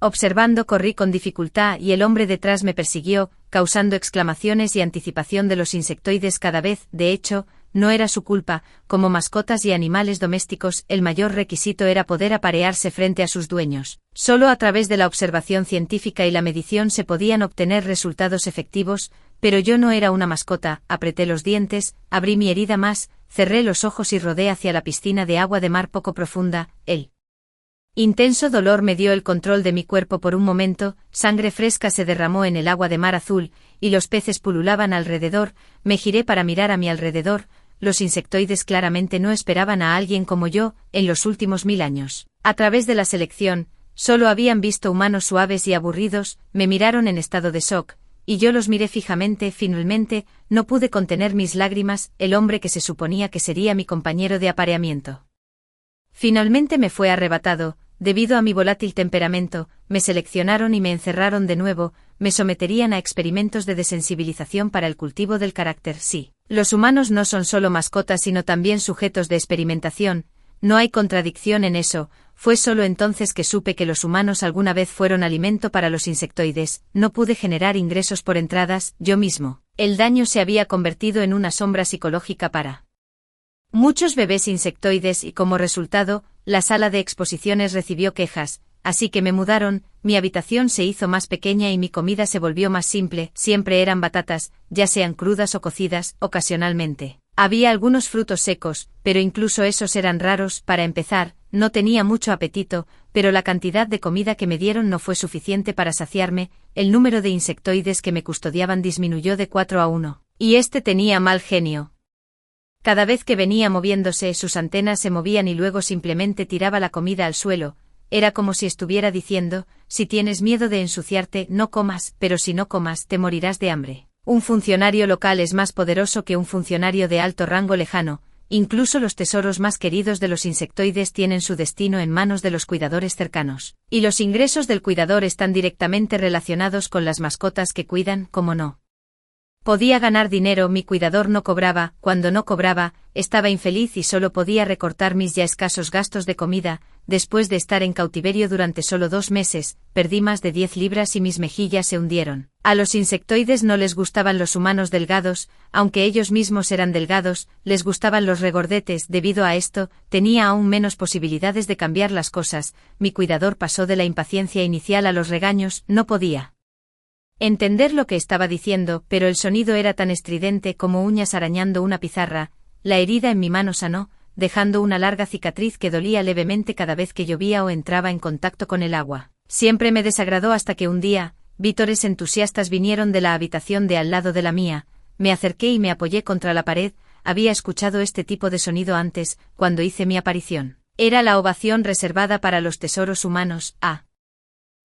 observando. Corrí con dificultad y el hombre detrás me persiguió, causando exclamaciones y anticipación de los insectoides cada vez. De hecho, no era su culpa. Como mascotas y animales domésticos, el mayor requisito era poder aparearse frente a sus dueños. Solo a través de la observación científica y la medición se podían obtener resultados efectivos, pero yo no era una mascota. Apreté los dientes, abrí mi herida más, cerré los ojos y rodé hacia la piscina de agua de mar poco profunda. El intenso dolor me dio el control de mi cuerpo por un momento, sangre fresca se derramó en el agua de mar azul, y los peces pululaban alrededor. Me giré para mirar a mi alrededor. Los insectoides claramente no esperaban a alguien como yo. En los últimos 1000 años, a través de la selección, solo habían visto humanos suaves y aburridos. Me miraron en estado de shock, y yo los miré fijamente. Finalmente, no pude contener mis lágrimas. El hombre que se suponía que sería mi compañero de apareamiento finalmente me fue arrebatado. Debido a mi volátil temperamento, me seleccionaron y me encerraron de nuevo. Me someterían a experimentos de desensibilización para el cultivo del carácter. Sí, los humanos no son solo mascotas sino también sujetos de experimentación. No hay contradicción en eso. Fue solo entonces que supe que los humanos alguna vez fueron alimento para los insectoides. No pude generar ingresos por entradas, yo mismo. El daño se había convertido en una sombra psicológica para muchos bebés insectoides y como resultado, la sala de exposiciones recibió quejas, así que me mudaron. Mi habitación se hizo más pequeña y mi comida se volvió más simple. Siempre eran batatas, ya sean crudas o cocidas. Ocasionalmente había algunos frutos secos, pero incluso esos eran raros. Para empezar, no tenía mucho apetito, pero la cantidad de comida que me dieron no fue suficiente para saciarme. El número de insectoides que me custodiaban disminuyó de 4 a 1, y este tenía mal genio. Cada vez que venía moviéndose, sus antenas se movían y luego simplemente tiraba la comida al suelo. Era como si estuviera diciendo: si tienes miedo de ensuciarte, no comas, pero si no comas, te morirás de hambre. Un funcionario local es más poderoso que un funcionario de alto rango lejano. Incluso los tesoros más queridos de los insectoides tienen su destino en manos de los cuidadores cercanos. Y los ingresos del cuidador están directamente relacionados con las mascotas que cuidan. ¿Cómo no podía ganar dinero? Mi cuidador no cobraba. Cuando no cobraba, estaba infeliz y solo podía recortar mis ya escasos gastos de comida. Después de estar en cautiverio durante solo 2 meses, perdí más de 10 libras y mis mejillas se hundieron. A los insectoides no les gustaban los humanos delgados, aunque ellos mismos eran delgados, les gustaban los regordetes. Debido a esto, tenía aún menos posibilidades de cambiar las cosas. Mi cuidador pasó de la impaciencia inicial a los regaños. No podía entender lo que estaba diciendo, pero el sonido era tan estridente como uñas arañando una pizarra. La herida en mi mano sanó, dejando una larga cicatriz que dolía levemente cada vez que llovía o entraba en contacto con el agua. Siempre me desagradó hasta que un día, vítores entusiastas vinieron de la habitación de al lado de la mía. Me acerqué y me apoyé contra la pared. Había escuchado este tipo de sonido antes, cuando hice mi aparición. Era la ovación reservada para los tesoros humanos. A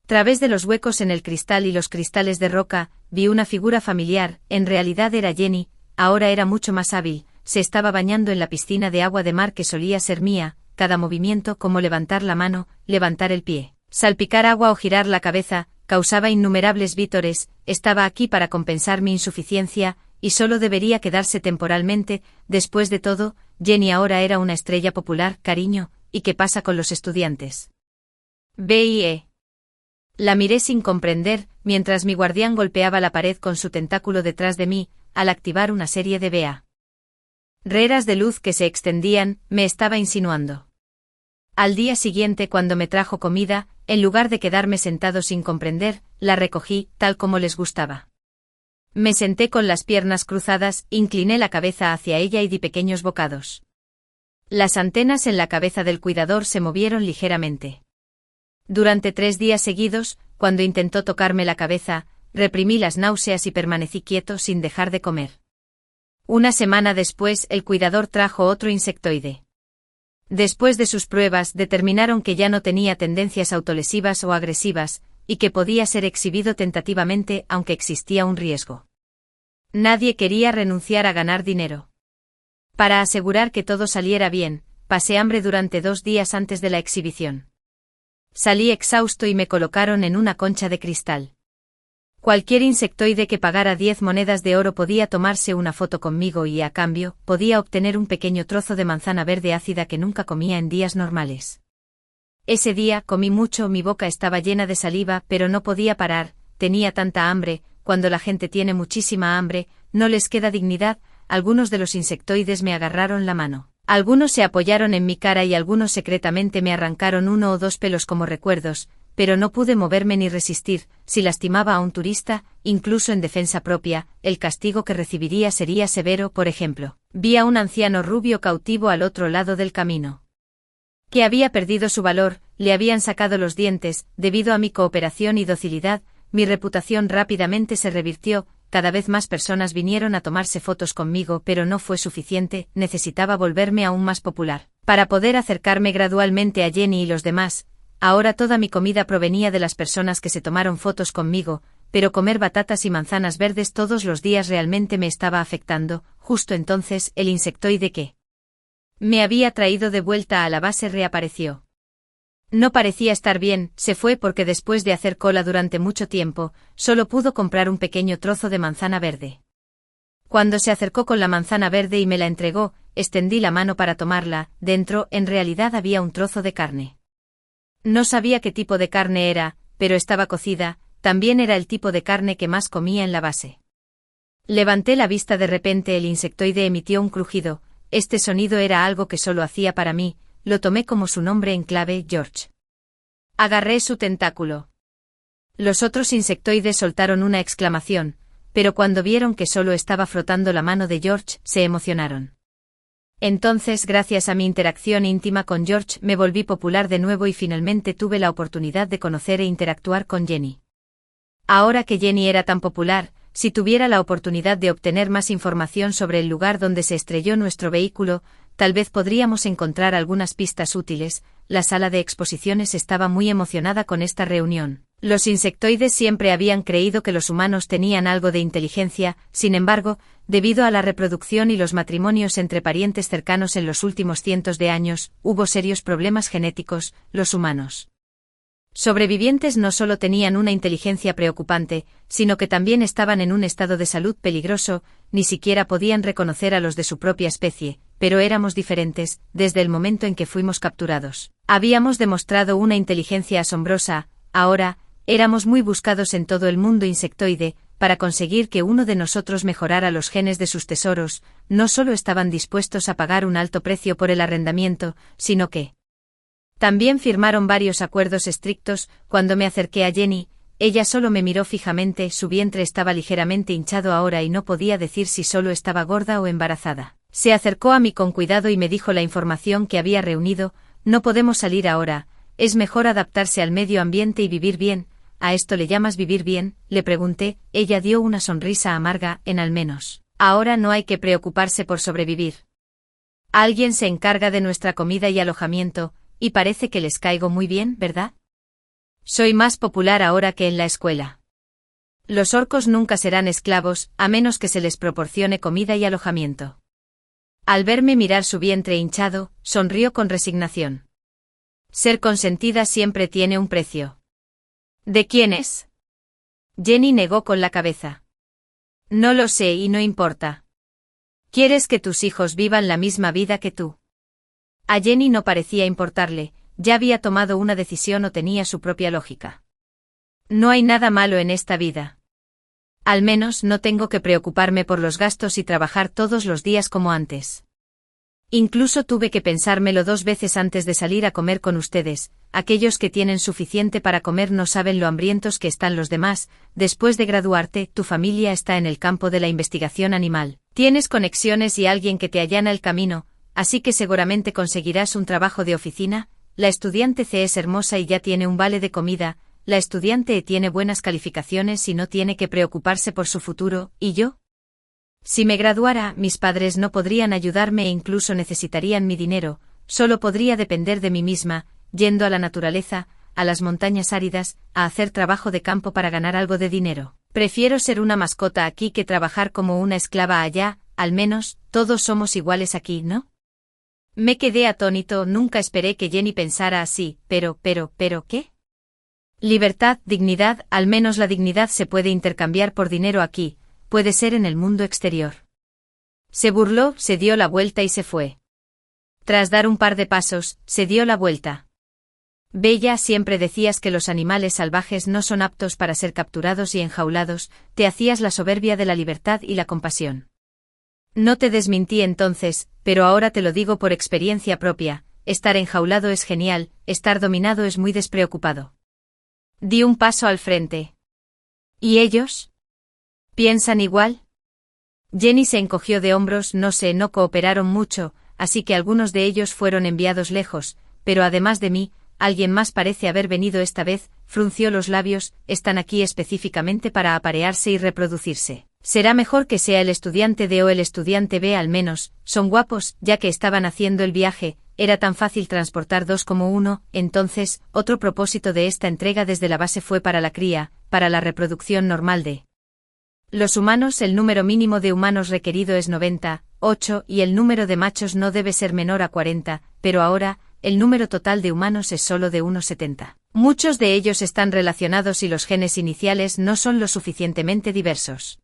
través de los huecos en el cristal y los cristales de roca, vi una figura familiar. En realidad era Jenny. Ahora era mucho más hábil. Se estaba bañando en la piscina de agua de mar que solía ser mía. Cada movimiento, como levantar la mano, levantar el pie, salpicar agua o girar la cabeza, causaba innumerables vítores. Estaba aquí para compensar mi insuficiencia, y solo debería quedarse temporalmente. Después de todo, Jenny ahora era una estrella popular. Cariño, ¿y qué pasa con los estudiantes? B.I.E. La miré sin comprender, mientras mi guardián golpeaba la pared con su tentáculo detrás de mí. Al activar una serie de barreras de luz que se extendían, me estaba insinuando. Al día siguiente, cuando me trajo comida, en lugar de quedarme sentado sin comprender, la recogí, tal como les gustaba. Me senté con las piernas cruzadas, incliné la cabeza hacia ella y di pequeños bocados. Las antenas en la cabeza del cuidador se movieron ligeramente. Durante 3 días seguidos, cuando intentó tocarme la cabeza, reprimí las náuseas y permanecí quieto sin dejar de comer. Una semana después, el cuidador trajo otro insectoide. Después de sus pruebas, determinaron que ya no tenía tendencias autolesivas o agresivas, y que podía ser exhibido tentativamente aunque existía un riesgo. Nadie quería renunciar a ganar dinero. Para asegurar que todo saliera bien, pasé hambre durante 2 días antes de la exhibición. Salí exhausto y me colocaron en una concha de cristal. Cualquier insectoide que pagara 10 monedas de oro podía tomarse una foto conmigo y, a cambio, podía obtener un pequeño trozo de manzana verde ácida que nunca comía en días normales. Ese día comí mucho, mi boca estaba llena de saliva, pero no podía parar, tenía tanta hambre. Cuando la gente tiene muchísima hambre, no les queda dignidad. Algunos de los insectoides me agarraron la mano. Algunos se apoyaron en mi cara y algunos secretamente me arrancaron 1 o 2 pelos como recuerdos, pero no pude moverme ni resistir. Si lastimaba a un turista, incluso en defensa propia, el castigo que recibiría sería severo. Por ejemplo, vi a un anciano rubio cautivo al otro lado del camino, que había perdido su valor, le habían sacado los dientes. Debido a mi cooperación y docilidad, mi reputación rápidamente se revirtió. Cada vez más personas vinieron a tomarse fotos conmigo, pero no fue suficiente, necesitaba volverme aún más popular, para poder acercarme gradualmente a Jenny y los demás. Ahora toda mi comida provenía de las personas que se tomaron fotos conmigo, pero comer batatas y manzanas verdes todos los días realmente me estaba afectando. Justo entonces, el insectoide que me había traído de vuelta a la base reapareció. No parecía estar bien, se fue porque después de hacer cola durante mucho tiempo, solo pudo comprar un pequeño trozo de manzana verde. Cuando se acercó con la manzana verde y me la entregó, extendí la mano para tomarla. Dentro, en realidad, había un trozo de carne. No sabía qué tipo de carne era, pero estaba cocida. También era el tipo de carne que más comía en la base. Levanté la vista. De repente el insectoide emitió un crujido. Este sonido era algo que solo hacía para mí. Lo tomé como su nombre en clave, George. Agarré su tentáculo. Los otros insectoides soltaron una exclamación, pero cuando vieron que solo estaba frotando la mano de George, se emocionaron. Entonces, gracias a mi interacción íntima con George, me volví popular de nuevo y finalmente tuve la oportunidad de conocer e interactuar con Jenny. Ahora que Jenny era tan popular, si tuviera la oportunidad de obtener más información sobre el lugar donde se estrelló nuestro vehículo, tal vez podríamos encontrar algunas pistas útiles. La sala de exposiciones estaba muy emocionada con esta reunión. Los insectoides siempre habían creído que los humanos tenían algo de inteligencia. Sin embargo, debido a la reproducción y los matrimonios entre parientes cercanos en los últimos cientos de años, hubo serios problemas genéticos. Los humanos sobrevivientes no solo tenían una inteligencia preocupante, sino que también estaban en un estado de salud peligroso. Ni siquiera podían reconocer a los de su propia especie, pero éramos diferentes. Desde el momento en que fuimos capturados, habíamos demostrado una inteligencia asombrosa. Ahora, éramos muy buscados en todo el mundo insectoide. Para conseguir que uno de nosotros mejorara los genes de sus tesoros, no solo estaban dispuestos a pagar un alto precio por el arrendamiento, sino que también firmaron varios acuerdos estrictos. Cuando me acerqué a Jenny, ella solo me miró fijamente. Su vientre estaba ligeramente hinchado ahora y no podía decir si solo estaba gorda o embarazada. Se acercó a mí con cuidado y me dijo la información que había reunido. No podemos salir ahora, es mejor adaptarse al medio ambiente y vivir bien. ¿A esto le llamas vivir bien?, le pregunté. Ella dio una sonrisa amarga. Al menos ahora no hay que preocuparse por sobrevivir. Alguien se encarga de nuestra comida y alojamiento, y parece que les caigo muy bien, ¿verdad? Soy más popular ahora que en la escuela. Los orcos nunca serán esclavos, a menos que se les proporcione comida y alojamiento. Al verme mirar su vientre hinchado, sonrió con resignación. Ser consentida siempre tiene un precio. ¿De quién es? Jenny negó con la cabeza. No lo sé y no importa. ¿Quieres que tus hijos vivan la misma vida que tú? A Jenny no parecía importarle, ya había tomado una decisión o tenía su propia lógica. No hay nada malo en esta vida. Al menos no tengo que preocuparme por los gastos y trabajar todos los días como antes. Incluso tuve que pensármelo 2 veces antes de salir a comer con ustedes. Aquellos que tienen suficiente para comer no saben lo hambrientos que están los demás. Después de graduarte, tu familia está en el campo de la investigación animal. Tienes conexiones y alguien que te allana el camino. así que seguramente conseguirás un trabajo de oficina. La estudiante C es hermosa y ya tiene un vale de comida, la estudiante E tiene buenas calificaciones y no tiene que preocuparse por su futuro, ¿y yo? Si me graduara, mis padres no podrían ayudarme e incluso necesitarían mi dinero, solo podría depender de mí misma, yendo a la naturaleza, a las montañas áridas, a hacer trabajo de campo para ganar algo de dinero. Prefiero ser una mascota aquí que trabajar como una esclava allá, al menos, todos somos iguales aquí, ¿no? Me quedé atónito, nunca esperé que Jenny pensara así, pero, ¿qué? Libertad, dignidad, al menos la dignidad se puede intercambiar por dinero aquí, puede ser en el mundo exterior. Se burló, se dio la vuelta y se fue. Tras dar un par de pasos, se dio la vuelta. Bella, siempre decías que los animales salvajes no son aptos para ser capturados y enjaulados, te hacías la soberbia de la libertad y la compasión. No te desmintí entonces, pero ahora te lo digo por experiencia propia, estar enjaulado es genial, estar dominado es muy despreocupado. Di un paso al frente. ¿Y ellos? ¿Piensan igual? Jenny se encogió de hombros, no cooperaron mucho, así que algunos de ellos fueron enviados lejos, pero además de mí, alguien más parece haber venido esta vez, frunció los labios, están aquí específicamente para aparearse y reproducirse. Será mejor que sea el estudiante D o el estudiante B al menos, son guapos, ya que estaban haciendo el viaje, era tan fácil transportar dos como uno, entonces, otro propósito de esta entrega desde la base fue para la cría, para la reproducción normal de los humanos. El número mínimo de humanos requerido es 98, y el número de machos no debe ser menor a 40, pero ahora, el número total de humanos es solo de unos 70. Muchos de ellos están relacionados y los genes iniciales no son lo suficientemente diversos.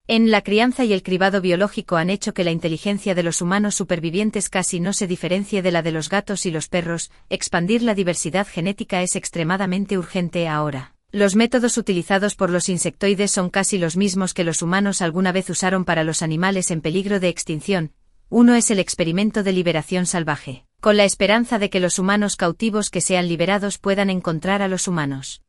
En la crianza y el cribado biológico han hecho que la inteligencia de los humanos supervivientes casi no se diferencie de la de los gatos y los perros, expandir la diversidad genética es extremadamente urgente ahora. Los métodos utilizados por los insectoides son casi los mismos que los humanos alguna vez usaron para los animales en peligro de extinción. Uno es el experimento de liberación salvaje, con la esperanza de que los humanos cautivos que sean liberados puedan encontrar a los humanos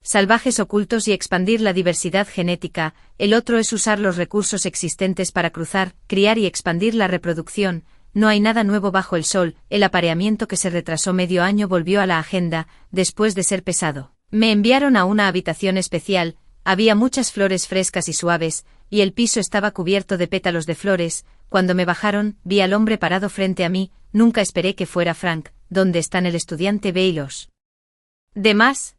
salvajes ocultos y expandir la diversidad genética. El otro es usar los recursos existentes para cruzar, criar y expandir la reproducción. No hay nada nuevo bajo el sol, el apareamiento que se retrasó medio año volvió a la agenda, después de ser pesado. Me enviaron a una habitación especial, había muchas flores frescas y suaves, y el piso estaba cubierto de pétalos de flores. Cuando me bajaron, vi al hombre parado frente a mí, nunca esperé que fuera Frank. ¿Dónde están el estudiante B y los demás?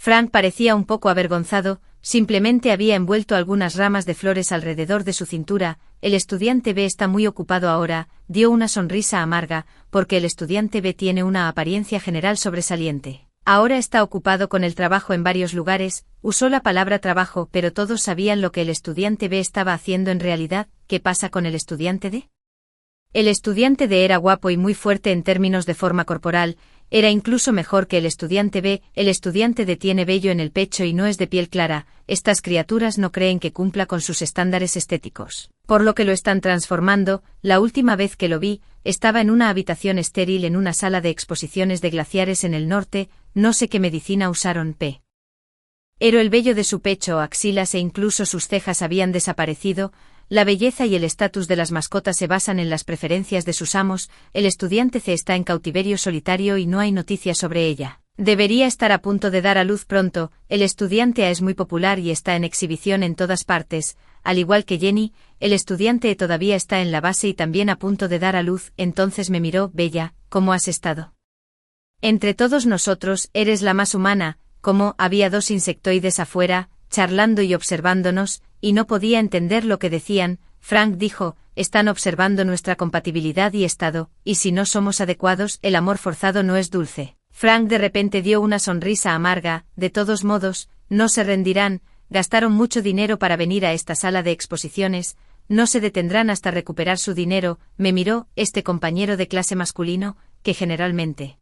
Frank parecía un poco avergonzado, simplemente había envuelto algunas ramas de flores alrededor de su cintura. El estudiante B está muy ocupado ahora, dio una sonrisa amarga, porque el estudiante B tiene una apariencia general sobresaliente. Ahora está ocupado con el trabajo en varios lugares, usó la palabra trabajo, pero todos sabían lo que el estudiante B estaba haciendo en realidad. ¿Qué pasa con el estudiante D? El estudiante D era guapo y muy fuerte en términos de forma corporal, era incluso mejor que el estudiante B. El estudiante D tiene vello en el pecho y no es de piel clara, estas criaturas no creen que cumpla con sus estándares estéticos, por lo que lo están transformando. La última vez que lo vi, estaba en una habitación estéril en una sala de exposiciones de glaciares en el norte, no sé qué medicina usaron pero el vello de su pecho, axilas e incluso sus cejas habían desaparecido. La belleza y el estatus de las mascotas se basan en las preferencias de sus amos. El estudiante C está en cautiverio solitario y no hay noticias sobre ella. Debería estar a punto de dar a luz pronto. El estudiante A es muy popular y está en exhibición en todas partes, al igual que Jenny. El estudiante E todavía está en la base y también a punto de dar a luz. Entonces me miró. Bella, ¿cómo has estado? Entre todos nosotros, eres la más humana. ¿Cómo? Había dos insectoides afuera, charlando y observándonos, y no podía entender lo que decían. Frank dijo, están observando nuestra compatibilidad y estado, y si no somos adecuados, el amor forzado no es dulce. Frank de repente dio una sonrisa amarga. De todos modos, no se rendirán, gastaron mucho dinero para venir a esta sala de exposiciones, no se detendrán hasta recuperar su dinero. Me miró, este compañero de clase masculino, que generalmente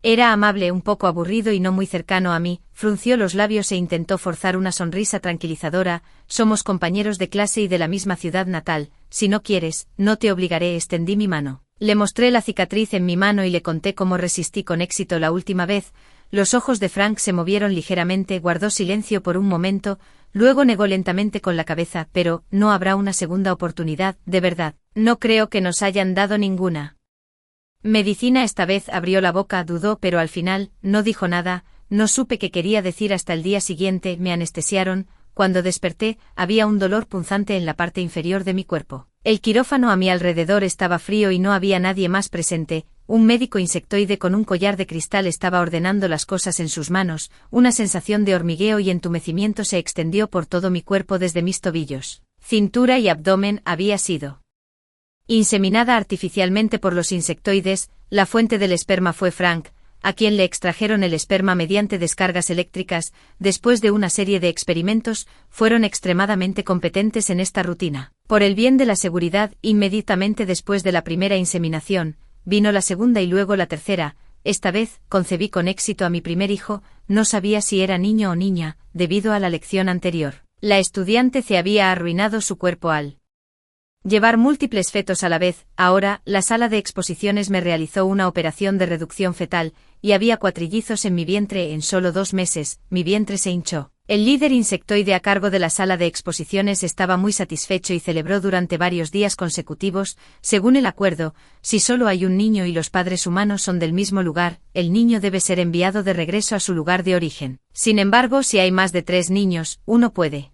era amable, un poco aburrido y no muy cercano a mí, frunció los labios e intentó forzar una sonrisa tranquilizadora. Somos compañeros de clase y de la misma ciudad natal, si no quieres, no te obligaré. Extendí mi mano. Le mostré la cicatriz en mi mano y le conté cómo resistí con éxito la última vez. Los ojos de Frank se movieron ligeramente, guardó silencio por un momento, luego negó lentamente con la cabeza, pero, no habrá una segunda oportunidad, de verdad. No creo que nos hayan dado ninguna. Medicina esta vez abrió la boca, dudó, pero al final, no dijo nada, no supe qué quería decir hasta el día siguiente, me anestesiaron. Cuando desperté, había un dolor punzante en la parte inferior de mi cuerpo. El quirófano a mi alrededor estaba frío y no había nadie más presente. Un médico insectoide con un collar de cristal estaba ordenando las cosas en sus manos. Una sensación de hormigueo y entumecimiento se extendió por todo mi cuerpo desde mis tobillos, cintura y abdomen. Había sido inseminada artificialmente por los insectoides. La fuente del esperma fue Frank, a quien le extrajeron el esperma mediante descargas eléctricas. Después de una serie de experimentos, fueron extremadamente competentes en esta rutina. Por el bien de la seguridad, inmediatamente después de la primera inseminación, vino la segunda y luego la tercera. Esta vez, concebí con éxito a mi primer hijo. No sabía si era niño o niña, debido a la lección anterior. La estudiante se había arruinado su cuerpo al llevar múltiples fetos a la vez. Ahora, la sala de exposiciones me realizó una operación de reducción fetal, y había cuatrillizos en mi vientre. En solo 2 meses, mi vientre se hinchó. El líder insectoide a cargo de la sala de exposiciones estaba muy satisfecho y celebró durante varios días consecutivos. Según el acuerdo, si solo hay un niño y los padres humanos son del mismo lugar, el niño debe ser enviado de regreso a su lugar de origen. Sin embargo, si hay más de 3 niños, uno puede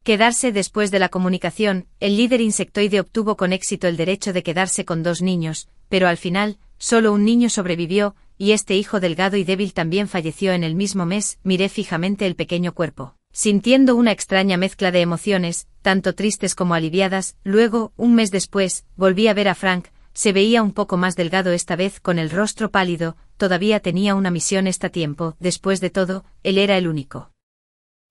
quedarse. Después de la comunicación, el líder insectoide obtuvo con éxito el derecho de quedarse con 2 niños, pero al final, solo un niño sobrevivió, y este hijo delgado y débil también falleció en el mismo mes. Miré fijamente el pequeño cuerpo, sintiendo una extraña mezcla de emociones, tanto tristes como aliviadas. Luego, un mes después, volví a ver a Frank. Se veía un poco más delgado esta vez, con el rostro pálido. Todavía tenía una misión a tiempo. Después de todo, él era el único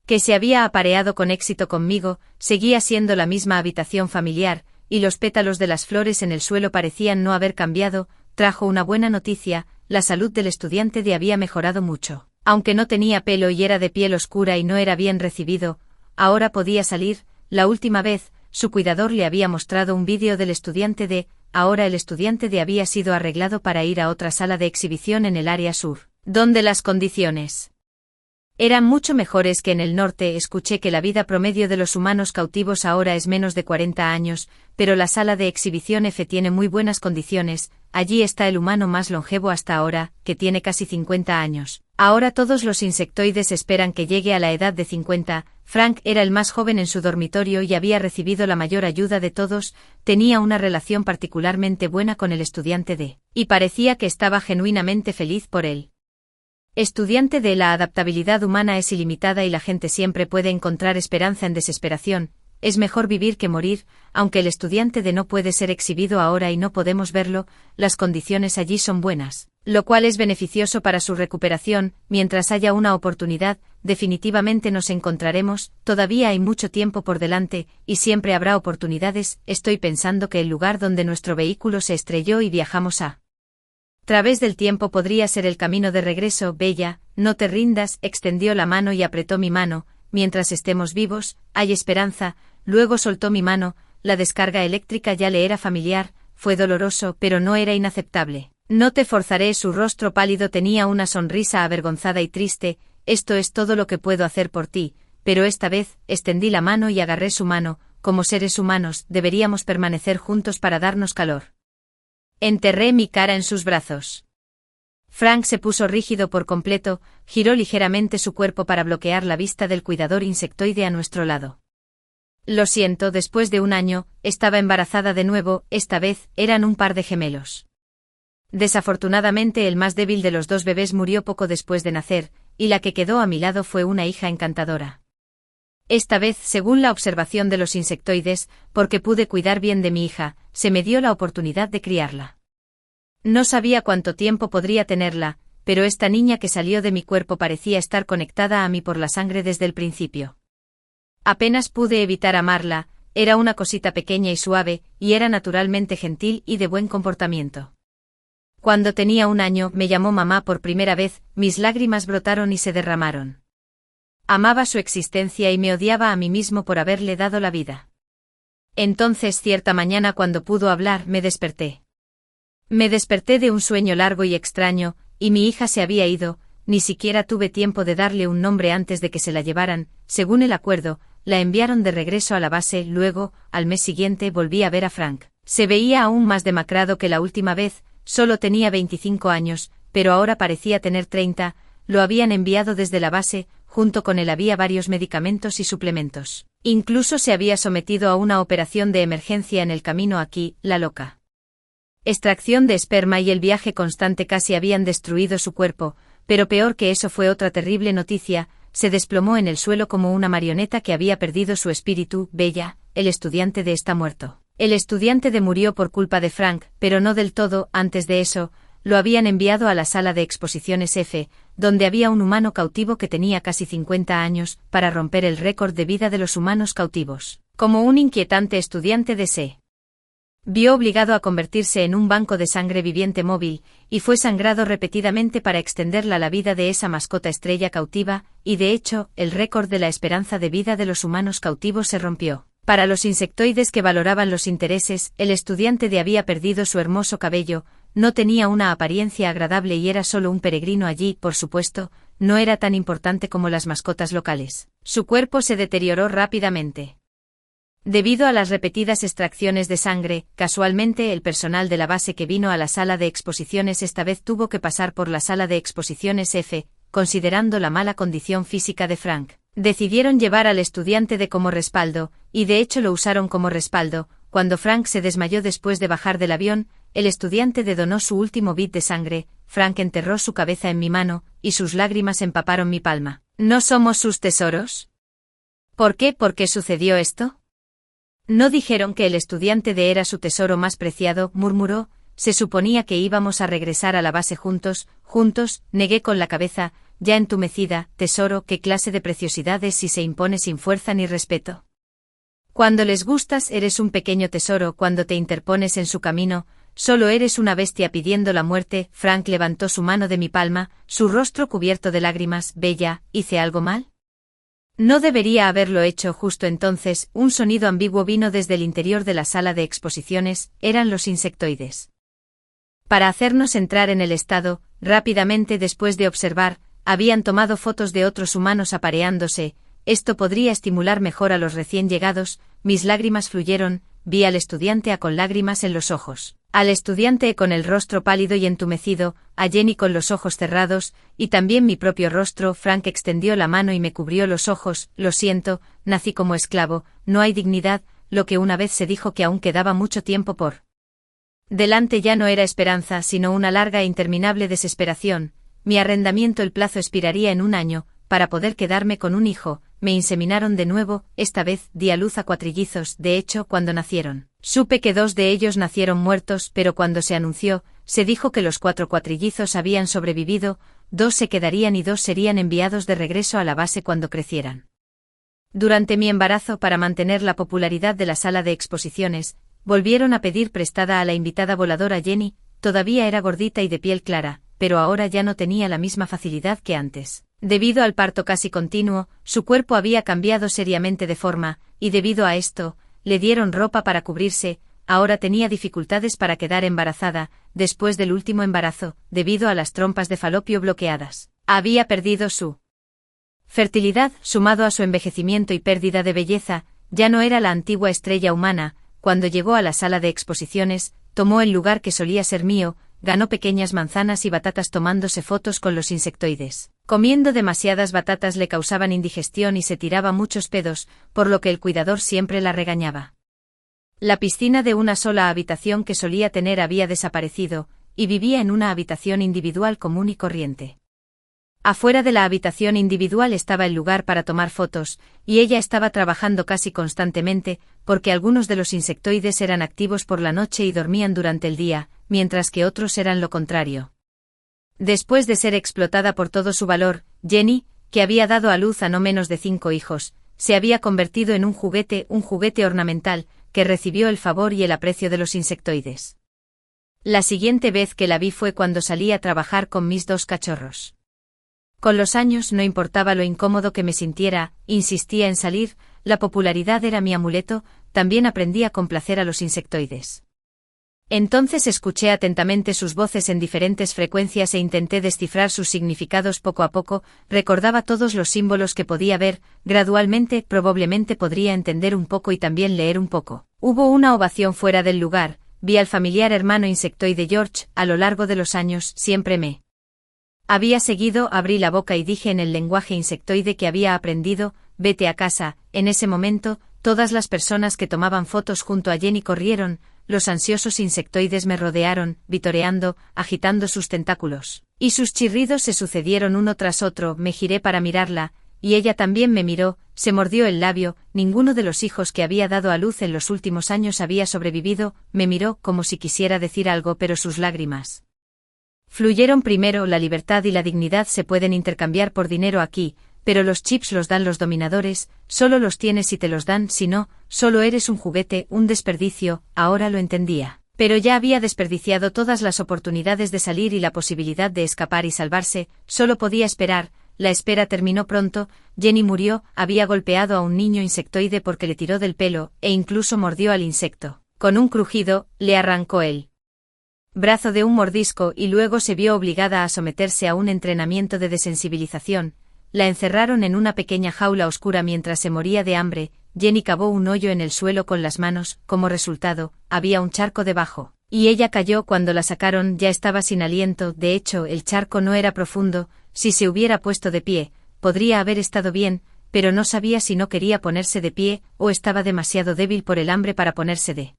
que se había apareado con éxito conmigo. Seguía siendo la misma habitación familiar, y los pétalos de las flores en el suelo parecían no haber cambiado. Trajo una buena noticia: la salud del estudiante D había mejorado mucho. Aunque no tenía pelo y era de piel oscura y no era bien recibido, ahora podía salir. La última vez, su cuidador le había mostrado un vídeo del estudiante D. Ahora el estudiante D había sido arreglado para ir a otra sala de exhibición en el área sur, donde las condiciones eran mucho mejores que en el norte. Escuché que la vida promedio de los humanos cautivos ahora es menos de 40 años, pero la sala de exhibición F tiene muy buenas condiciones. Allí está el humano más longevo hasta ahora, que tiene casi 50 años. Ahora todos los insectoides esperan que llegue a la edad de 50. Frank era el más joven en su dormitorio y había recibido la mayor ayuda de todos. Tenía una relación particularmente buena con el estudiante D, y parecía que estaba genuinamente feliz por él. Estudiante D, la adaptabilidad humana es ilimitada y la gente siempre puede encontrar esperanza en desesperación. Es mejor vivir que morir. Aunque el estudiante D no puede ser exhibido ahora y no podemos verlo, las condiciones allí son buenas, lo cual es beneficioso para su recuperación. Mientras haya una oportunidad, definitivamente nos encontraremos. Todavía hay mucho tiempo por delante, y siempre habrá oportunidades. Estoy pensando que el lugar donde nuestro vehículo se estrelló y viajamos a través del tiempo podría ser el camino de regreso. Bella, no te rindas. Extendió la mano y apretó mi mano. Mientras estemos vivos, hay esperanza. Luego soltó mi mano. La descarga eléctrica ya le era familiar. Fue doloroso, pero no era inaceptable. No te forzaré. Su rostro pálido tenía una sonrisa avergonzada y triste. Esto es todo lo que puedo hacer por ti, pero esta vez, extendí la mano y agarré su mano. Como seres humanos, deberíamos permanecer juntos para darnos calor. Enterré mi cara en sus brazos. Frank se puso rígido por completo, giró ligeramente su cuerpo para bloquear la vista del cuidador insectoide a nuestro lado. Lo siento. Después de 1 año, estaba embarazada de nuevo. Esta vez, eran un par de gemelos. Desafortunadamente el más débil de los 2 bebés murió poco después de nacer, y la que quedó a mi lado fue una hija encantadora. Esta vez, según la observación de los insectoides, porque pude cuidar bien de mi hija, se me dio la oportunidad de criarla. No sabía cuánto tiempo podría tenerla, pero esta niña que salió de mi cuerpo parecía estar conectada a mí por la sangre desde el principio. Apenas pude evitar amarla. Era una cosita pequeña y suave, y era naturalmente gentil y de buen comportamiento. Cuando tenía 1 año, me llamó mamá por primera vez. Mis lágrimas brotaron y se derramaron. Amaba su existencia y me odiaba a mí mismo por haberle dado la vida. Entonces, cierta mañana, cuando pudo hablar, me desperté. Me desperté de un sueño largo y extraño, y mi hija se había ido. ni siquiera tuve tiempo de darle un nombre antes de que se la llevaran. Según el acuerdo, la enviaron de regreso a la base. Luego, al mes siguiente, volví a ver a Frank. Se veía aún más demacrado que la última vez, solo tenía 25 años, pero ahora parecía tener 30, lo habían enviado desde la base, junto con él había varios medicamentos y suplementos. Incluso se había sometido a una operación de emergencia en el camino aquí, la loca extracción de esperma y el viaje constante casi habían destruido su cuerpo, pero peor que eso fue otra terrible noticia, se desplomó en el suelo como una marioneta que había perdido su espíritu. Bella, el estudiante de está muerto. El estudiante de murió por culpa de Frank, pero no del todo. Antes de eso, lo habían enviado a la sala de exposiciones F, donde había un humano cautivo que tenía casi 50 años, para romper el récord de vida de los humanos cautivos. Como un inquietante estudiante de se vio obligado a convertirse en un banco de sangre viviente móvil, y fue sangrado repetidamente para extender la vida de esa mascota estrella cautiva, y de hecho, el récord de la esperanza de vida de los humanos cautivos se rompió. Para los insectoides que valoraban los intereses, el estudiante de había perdido su hermoso cabello, no tenía una apariencia agradable y era solo un peregrino allí. Por supuesto, no era tan importante como las mascotas locales. Su cuerpo se deterioró rápidamente. Debido a las repetidas extracciones de sangre, casualmente el personal de la base que vino a la sala de exposiciones esta vez tuvo que pasar por la sala de exposiciones F, considerando la mala condición física de Frank. Decidieron llevar al estudiante de como respaldo, y de hecho lo usaron como respaldo. Cuando Frank se desmayó después de bajar del avión, el estudiante de donó su último bit de sangre. Frank enterró su cabeza en mi mano, y sus lágrimas empaparon mi palma. ¿No somos sus tesoros? ¿Por qué? ¿Por qué sucedió esto? ¿No dijeron que el estudiante de era su tesoro más preciado?, murmuró. Se suponía que íbamos a regresar a la base juntos, negué con la cabeza, ya entumecida. Tesoro, ¿qué clase de preciosidad es si se impone sin fuerza ni respeto? Cuando les gustas eres un pequeño tesoro, cuando te interpones en su camino, solo eres una bestia pidiendo la muerte. Frank levantó su mano de mi palma, su rostro cubierto de lágrimas. Bella, ¿hice algo mal? No debería haberlo hecho. Justo entonces, un sonido ambiguo vino desde el interior de la sala de exposiciones, eran los insectoides. Para hacernos entrar en el estado, rápidamente después de observar, habían tomado fotos de otros humanos apareándose. Esto podría estimular mejor a los recién llegados. Mis lágrimas fluyeron, vi al estudiante A con lágrimas en los ojos, al estudiante E con el rostro pálido y entumecido, a Jenny con los ojos cerrados, y también mi propio rostro. Frank extendió la mano y me cubrió los ojos. Lo siento, nací como esclavo, no hay dignidad. Lo que una vez se dijo que aún quedaba mucho tiempo por delante ya no era esperanza, sino una larga e interminable desesperación. Mi arrendamiento, el plazo expiraría en un año, para poder quedarme con un hijo. Me inseminaron de nuevo, esta vez di a luz a cuatrillizos. De hecho, cuando nacieron, supe que 2 de ellos nacieron muertos, pero cuando se anunció, se dijo que los 4 cuatrillizos habían sobrevivido, 2 se quedarían y 2 serían enviados de regreso a la base cuando crecieran. Durante mi embarazo, para mantener la popularidad de la sala de exposiciones, volvieron a pedir prestada a la invitada voladora Jenny. Todavía era gordita y de piel clara, pero ahora ya no tenía la misma facilidad que antes. Debido al parto casi continuo, su cuerpo había cambiado seriamente de forma, y debido a esto, le dieron ropa para cubrirse. Ahora tenía dificultades para quedar embarazada, después del último embarazo, debido a las trompas de falopio bloqueadas. Había perdido su fertilidad, sumado a su envejecimiento y pérdida de belleza, ya no era la antigua estrella humana. Cuando llegó a la sala de exposiciones, tomó el lugar que solía ser mío, ganó pequeñas manzanas y batatas tomándose fotos con los insectoides. Comiendo demasiadas batatas le causaban indigestión y se tiraba muchos pedos, por lo que el cuidador siempre la regañaba. La piscina de una sola habitación que solía tener había desaparecido, y vivía en una habitación individual común y corriente. Afuera de la habitación individual estaba el lugar para tomar fotos, y ella estaba trabajando casi constantemente, porque algunos de los insectoides eran activos por la noche y dormían durante el día, mientras que otros eran lo contrario. Después de ser explotada por todo su valor, Jenny, que había dado a luz a no menos de 5 hijos, se había convertido en un juguete ornamental, que recibió el favor y el aprecio de los insectoides. La siguiente vez que la vi fue cuando salí a trabajar con mis 2 cachorros. Con los años no importaba lo incómodo que me sintiera, insistía en salir, la popularidad era mi amuleto. También aprendí a complacer a los insectoides. Entonces escuché atentamente sus voces en diferentes frecuencias e intenté descifrar sus significados poco a poco, recordaba todos los símbolos que podía ver, gradualmente, probablemente podría entender un poco y también leer un poco. Hubo una ovación fuera del lugar, vi al familiar hermano insectoide George, a lo largo de los años, siempre me había seguido, abrí la boca y dije en el lenguaje insectoide que había aprendido, vete a casa. En ese momento, todas las personas que tomaban fotos junto a Jenny corrieron, los ansiosos insectoides me rodearon, vitoreando, agitando sus tentáculos. Y sus chirridos se sucedieron uno tras otro, me giré para mirarla, y ella también me miró, se mordió el labio, ninguno de los hijos que había dado a luz en los últimos años había sobrevivido, me miró como si quisiera decir algo pero sus lágrimas fluyeron primero. La libertad y la dignidad se pueden intercambiar por dinero aquí, pero los chips los dan los dominadores, solo los tienes si te los dan, si no, solo eres un juguete, un desperdicio. Ahora lo entendía. Pero ya había desperdiciado todas las oportunidades de salir y la posibilidad de escapar y salvarse, solo podía esperar. La espera terminó pronto, Jenny murió, había golpeado a un niño insectoide porque le tiró del pelo, e incluso mordió al insecto. Con un crujido, le arrancó el brazo de un mordisco y luego se vio obligada a someterse a un entrenamiento de desensibilización. La encerraron en una pequeña jaula oscura mientras se moría de hambre. Jenny cavó un hoyo en el suelo con las manos, como resultado, había un charco debajo, y ella cayó cuando la sacaron, ya estaba sin aliento, de hecho el charco no era profundo, si se hubiera puesto de pie, podría haber estado bien, pero no sabía si no quería ponerse de pie, o estaba demasiado débil por el hambre para ponerse de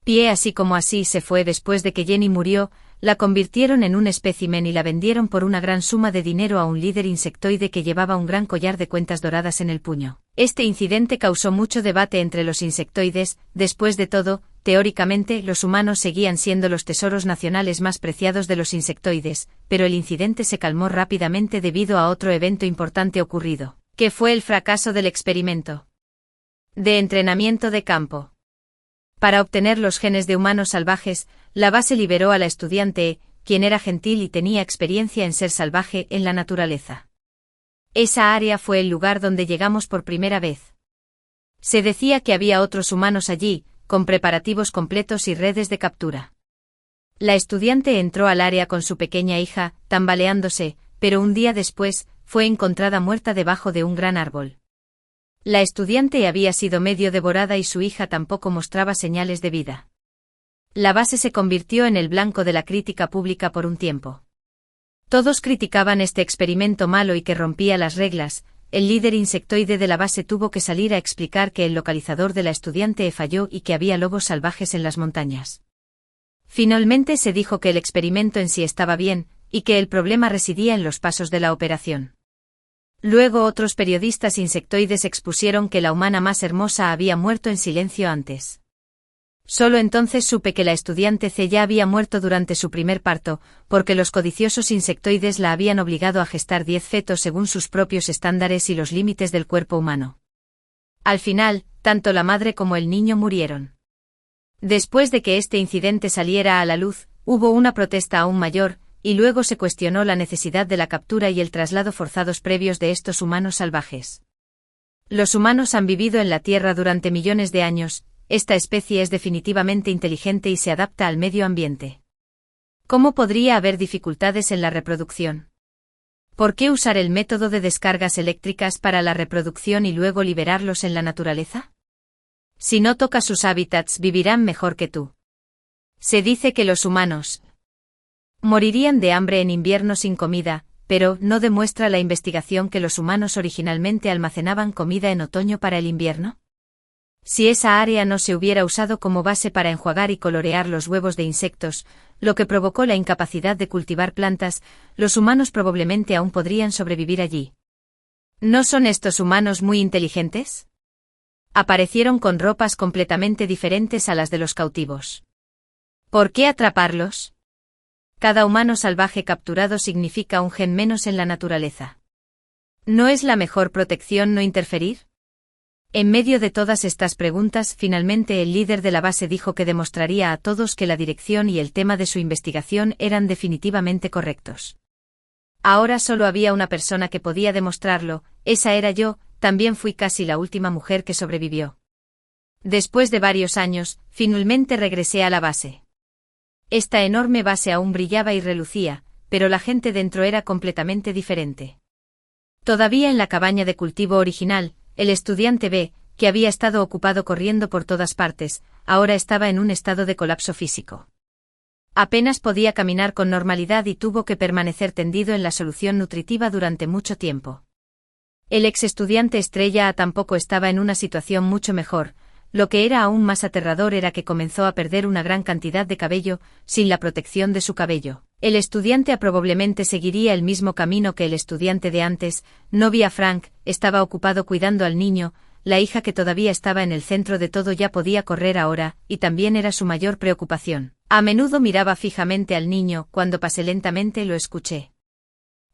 pie. Así como así se fue después de que Jenny murió, la convirtieron en un espécimen y la vendieron por una gran suma de dinero a un líder insectoide que llevaba un gran collar de cuentas doradas en el puño. Este incidente causó mucho debate entre los insectoides. Después de todo, teóricamente, los humanos seguían siendo los tesoros nacionales más preciados de los insectoides, pero el incidente se calmó rápidamente debido a otro evento importante ocurrido, que fue el fracaso del experimento de entrenamiento de campo. Para obtener los genes de humanos salvajes, la base liberó a la estudiante, quien era gentil y tenía experiencia en ser salvaje en la naturaleza. Esa área fue el lugar donde llegamos por primera vez. Se decía que había otros humanos allí, con preparativos completos y redes de captura. La estudiante entró al área con su pequeña hija, tambaleándose, pero un día después, fue encontrada muerta debajo de un gran árbol. La estudiante había sido medio devorada y su hija tampoco mostraba señales de vida. La base se convirtió en el blanco de la crítica pública por un tiempo. Todos criticaban este experimento malo y que rompía las reglas. El líder insectoide de la base tuvo que salir a explicar que el localizador de la estudiante falló y que había lobos salvajes en las montañas. Finalmente se dijo que el experimento en sí estaba bien, y que el problema residía en los pasos de la operación. Luego otros periodistas insectoides expusieron que la humana más hermosa había muerto en silencio antes. Solo entonces supe que la estudiante C ya había muerto durante su primer parto, porque los codiciosos insectoides la habían obligado a gestar 10 fetos según sus propios estándares y los límites del cuerpo humano. Al final, tanto la madre como el niño murieron. Después de que este incidente saliera a la luz, hubo una protesta aún mayor, y luego se cuestionó la necesidad de la captura y el traslado forzados previos de estos humanos salvajes. Los humanos han vivido en la Tierra durante millones de años, esta especie es definitivamente inteligente y se adapta al medio ambiente. ¿Cómo podría haber dificultades en la reproducción? ¿Por qué usar el método de descargas eléctricas para la reproducción y luego liberarlos en la naturaleza? Si no tocas sus hábitats, vivirán mejor que tú. Se dice que los humanos morirían de hambre en invierno sin comida, pero ¿no demuestra la investigación que los humanos originalmente almacenaban comida en otoño para el invierno? Si esa área no se hubiera usado como base para enjuagar y colorear los huevos de insectos, lo que provocó la incapacidad de cultivar plantas, los humanos probablemente aún podrían sobrevivir allí. ¿No son estos humanos muy inteligentes? Aparecieron con ropas completamente diferentes a las de los cautivos. ¿Por qué atraparlos? Cada humano salvaje capturado significa un gen menos en la naturaleza. ¿No es la mejor protección no interferir? En medio de todas estas preguntas, finalmente el líder de la base dijo que demostraría a todos que la dirección y el tema de su investigación eran definitivamente correctos. Ahora solo había una persona que podía demostrarlo, esa era yo, también fui casi la última mujer que sobrevivió. Después de varios años, finalmente regresé a la base. Esta enorme base aún brillaba y relucía, pero la gente dentro era completamente diferente. Todavía en la cabaña de cultivo original, el estudiante B, que había estado ocupado corriendo por todas partes, ahora estaba en un estado de colapso físico. Apenas podía caminar con normalidad y tuvo que permanecer tendido en la solución nutritiva durante mucho tiempo. El ex estudiante estrella A tampoco estaba en una situación mucho mejor. Lo que era aún más aterrador era que comenzó a perder una gran cantidad de cabello, sin la protección de su cabello. El estudiante A probablemente seguiría el mismo camino que el estudiante de antes. No vi a Frank, estaba ocupado cuidando al niño, la hija que todavía estaba en el centro de todo ya podía correr ahora, y también era su mayor preocupación. A menudo miraba fijamente al niño, cuando pasé lentamente lo escuché.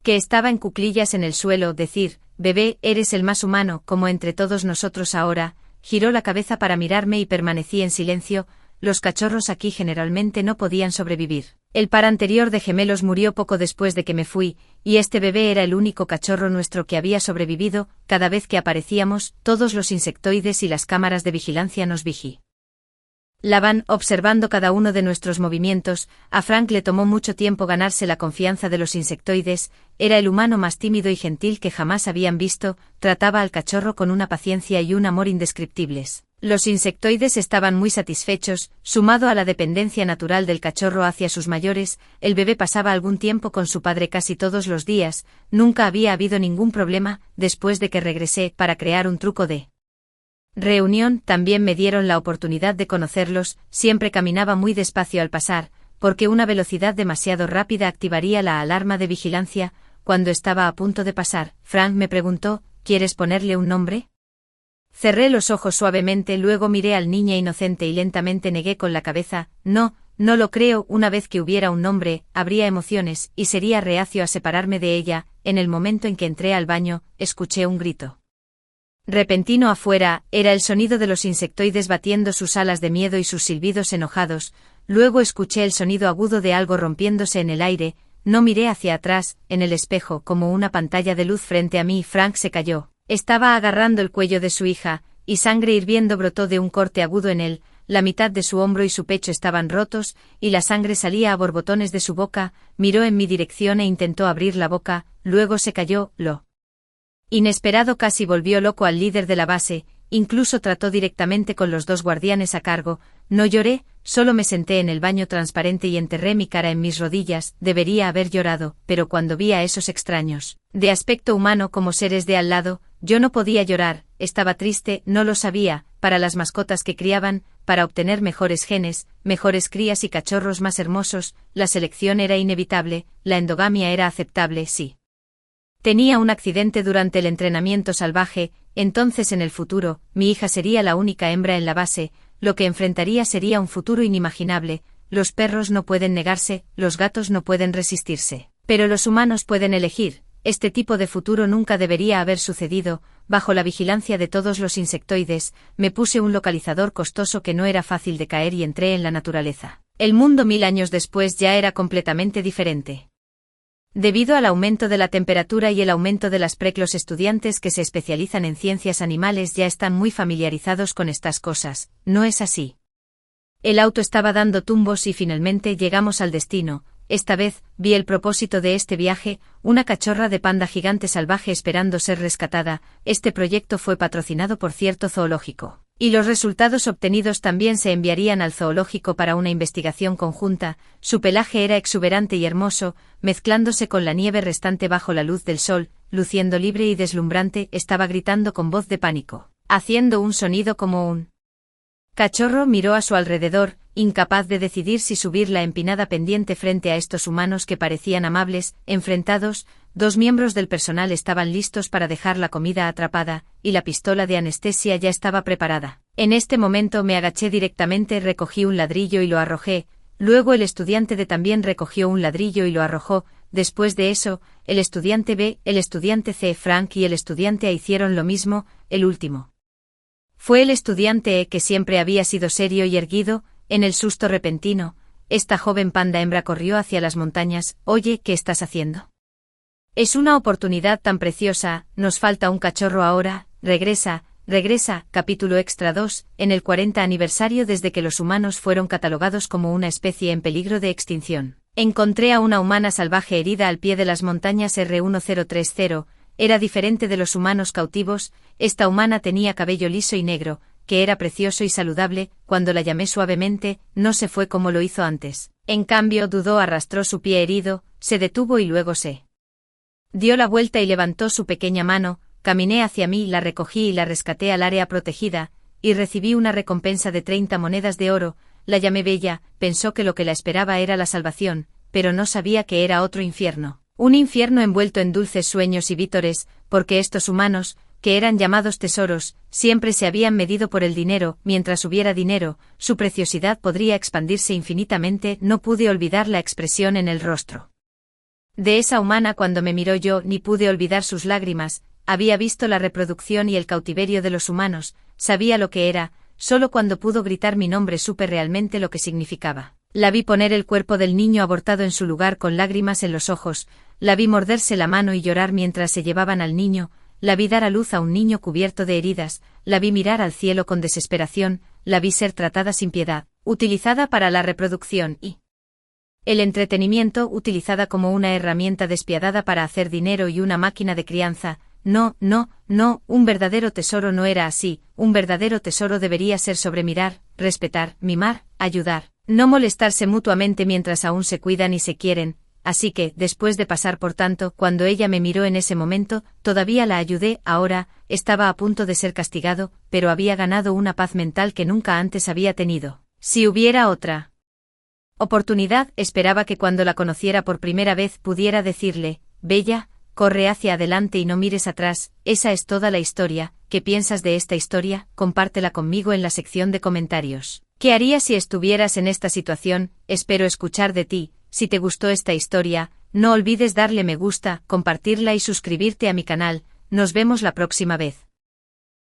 Que estaba en cuclillas en el suelo, decir, «Bebé, eres el más humano, como entre todos nosotros ahora». Giró la cabeza para mirarme y permanecí en silencio. Los cachorros aquí generalmente no podían sobrevivir. El par anterior de gemelos murió poco después de que me fui, y este bebé era el único cachorro nuestro que había sobrevivido. Cada vez que aparecíamos, todos los insectoides y las cámaras de vigilancia nos vigilaban, observando cada uno de nuestros movimientos. A Frank le tomó mucho tiempo ganarse la confianza de los insectoides. Era el humano más tímido y gentil que jamás habían visto. Trataba al cachorro con una paciencia y un amor indescriptibles. Los insectoides estaban muy satisfechos. Sumado a la dependencia natural del cachorro hacia sus mayores, el bebé pasaba algún tiempo con su padre casi todos los días. Nunca había habido ningún problema. Después de que regresé para crear un truco de reunión, también me dieron la oportunidad de conocerlos. Siempre caminaba muy despacio al pasar, porque una velocidad demasiado rápida activaría la alarma de vigilancia. Cuando estaba a punto de pasar, Frank me preguntó, ¿quieres ponerle un nombre? Cerré los ojos suavemente, luego miré al niño inocente y lentamente negué con la cabeza, no lo creo. Una vez que hubiera un nombre, habría emociones, y sería reacio a separarme de ella. En el momento en que entré al baño, escuché un grito repentino afuera. Era el sonido de los insectoides batiendo sus alas de miedo y sus silbidos enojados. Luego escuché el sonido agudo de algo rompiéndose en el aire. No miré hacia atrás, en el espejo, como una pantalla de luz frente a mí. Frank se cayó. Estaba agarrando el cuello de su hija, y sangre hirviendo brotó de un corte agudo en él. La mitad de su hombro y su pecho estaban rotos, y la sangre salía a borbotones de su boca. Miró en mi dirección e intentó abrir la boca, luego se cayó. Lo inesperado casi volvió loco al líder de la base. Incluso trató directamente con los dos guardianes a cargo. No lloré, solo me senté en el baño transparente y enterré mi cara en mis rodillas. Debería haber llorado, pero cuando vi a esos extraños, de aspecto humano como seres de al lado, yo no podía llorar. Estaba triste, no lo sabía. Para las mascotas que criaban, para obtener mejores genes, mejores crías y cachorros más hermosos, la selección era inevitable. La endogamia era aceptable, sí. Tenía un accidente durante el entrenamiento salvaje. Entonces en el futuro, mi hija sería la única hembra en la base. Lo que enfrentaría sería un futuro inimaginable. Los perros no pueden negarse, los gatos no pueden resistirse, pero los humanos pueden elegir. Este tipo de futuro nunca debería haber sucedido. Bajo la vigilancia de todos los insectoides, me puse un localizador costoso que no era fácil de caer y entré en la naturaleza. El mundo 1000 años después ya era completamente diferente. Debido al aumento de la temperatura y el aumento de las los estudiantes que se especializan en ciencias animales ya están muy familiarizados con estas cosas. ¿No es así? El auto estaba dando tumbos y finalmente llegamos al destino. Esta vez, vi el propósito de este viaje, una cachorra de panda gigante salvaje esperando ser rescatada. Este proyecto fue patrocinado por cierto zoológico, y los resultados obtenidos también se enviarían al zoológico para una investigación conjunta. Su pelaje era exuberante y hermoso, mezclándose con la nieve restante bajo la luz del sol, luciendo libre y deslumbrante. Estaba gritando con voz de pánico, haciendo un sonido como un cachorro. Miró a su alrededor, incapaz de decidir si subir la empinada pendiente frente a estos humanos que parecían amables. Enfrentados, dos miembros del personal estaban listos para dejar la comida atrapada, y la pistola de anestesia ya estaba preparada. En este momento me agaché directamente, recogí un ladrillo y lo arrojé. Luego el estudiante D también recogió un ladrillo y lo arrojó. Después de eso, el estudiante B, el estudiante C, Frank y el estudiante A hicieron lo mismo. El último fue el estudiante E, que siempre había sido serio y erguido. En el susto repentino, esta joven panda hembra corrió hacia las montañas. Oye, ¿qué estás haciendo? Es una oportunidad tan preciosa. Nos falta un cachorro ahora. Regresa, Regresa, capítulo extra 2, en el 40 aniversario desde que los humanos fueron catalogados como una especie en peligro de extinción. Encontré a una humana salvaje herida al pie de las montañas R1030. Era diferente de los humanos cautivos. Esta humana tenía cabello liso y negro, que era precioso y saludable. Cuando la llamé suavemente, no se fue como lo hizo antes. En cambio, dudó, arrastró su pie herido, se detuvo y luego se dio la vuelta y levantó su pequeña mano. Caminé hacia mí, la recogí y la rescaté al área protegida, y recibí una recompensa de 30 monedas de oro. La llamé Bella. Pensó que lo que la esperaba era la salvación, pero no sabía que era otro infierno. Un infierno envuelto en dulces sueños y vítores, porque estos humanos, que eran llamados tesoros, siempre se habían medido por el dinero. Mientras hubiera dinero, su preciosidad podría expandirse infinitamente. No pude olvidar la expresión en el rostro de esa humana cuando me miró, yo ni pude olvidar sus lágrimas. Había visto la reproducción y el cautiverio de los humanos, sabía lo que era. Solo cuando pudo gritar mi nombre supe realmente lo que significaba. La vi poner el cuerpo del niño abortado en su lugar con lágrimas en los ojos, la vi morderse la mano y llorar mientras se llevaban al niño, la vi dar a luz a un niño cubierto de heridas, la vi mirar al cielo con desesperación, la vi ser tratada sin piedad, utilizada para la reproducción y el entretenimiento, utilizada como una herramienta despiadada para hacer dinero y una máquina de crianza. No, un verdadero tesoro no era así. Un verdadero tesoro debería ser sobre mirar, respetar, mimar, ayudar, no molestarse mutuamente mientras aún se cuidan y se quieren. Así que, después de pasar por tanto, cuando ella me miró en ese momento, todavía la ayudé. Ahora, estaba a punto de ser castigado, pero había ganado una paz mental que nunca antes había tenido. Si hubiera otra oportunidad, esperaba que cuando la conociera por primera vez pudiera decirle: Bella, corre hacia adelante y no mires atrás. Esa es toda la historia. ¿Qué piensas de esta historia? Compártela conmigo en la sección de comentarios. ¿Qué harías si estuvieras en esta situación? Espero escuchar de ti. Si te gustó esta historia, no olvides darle me gusta, compartirla y suscribirte a mi canal. Nos vemos la próxima vez.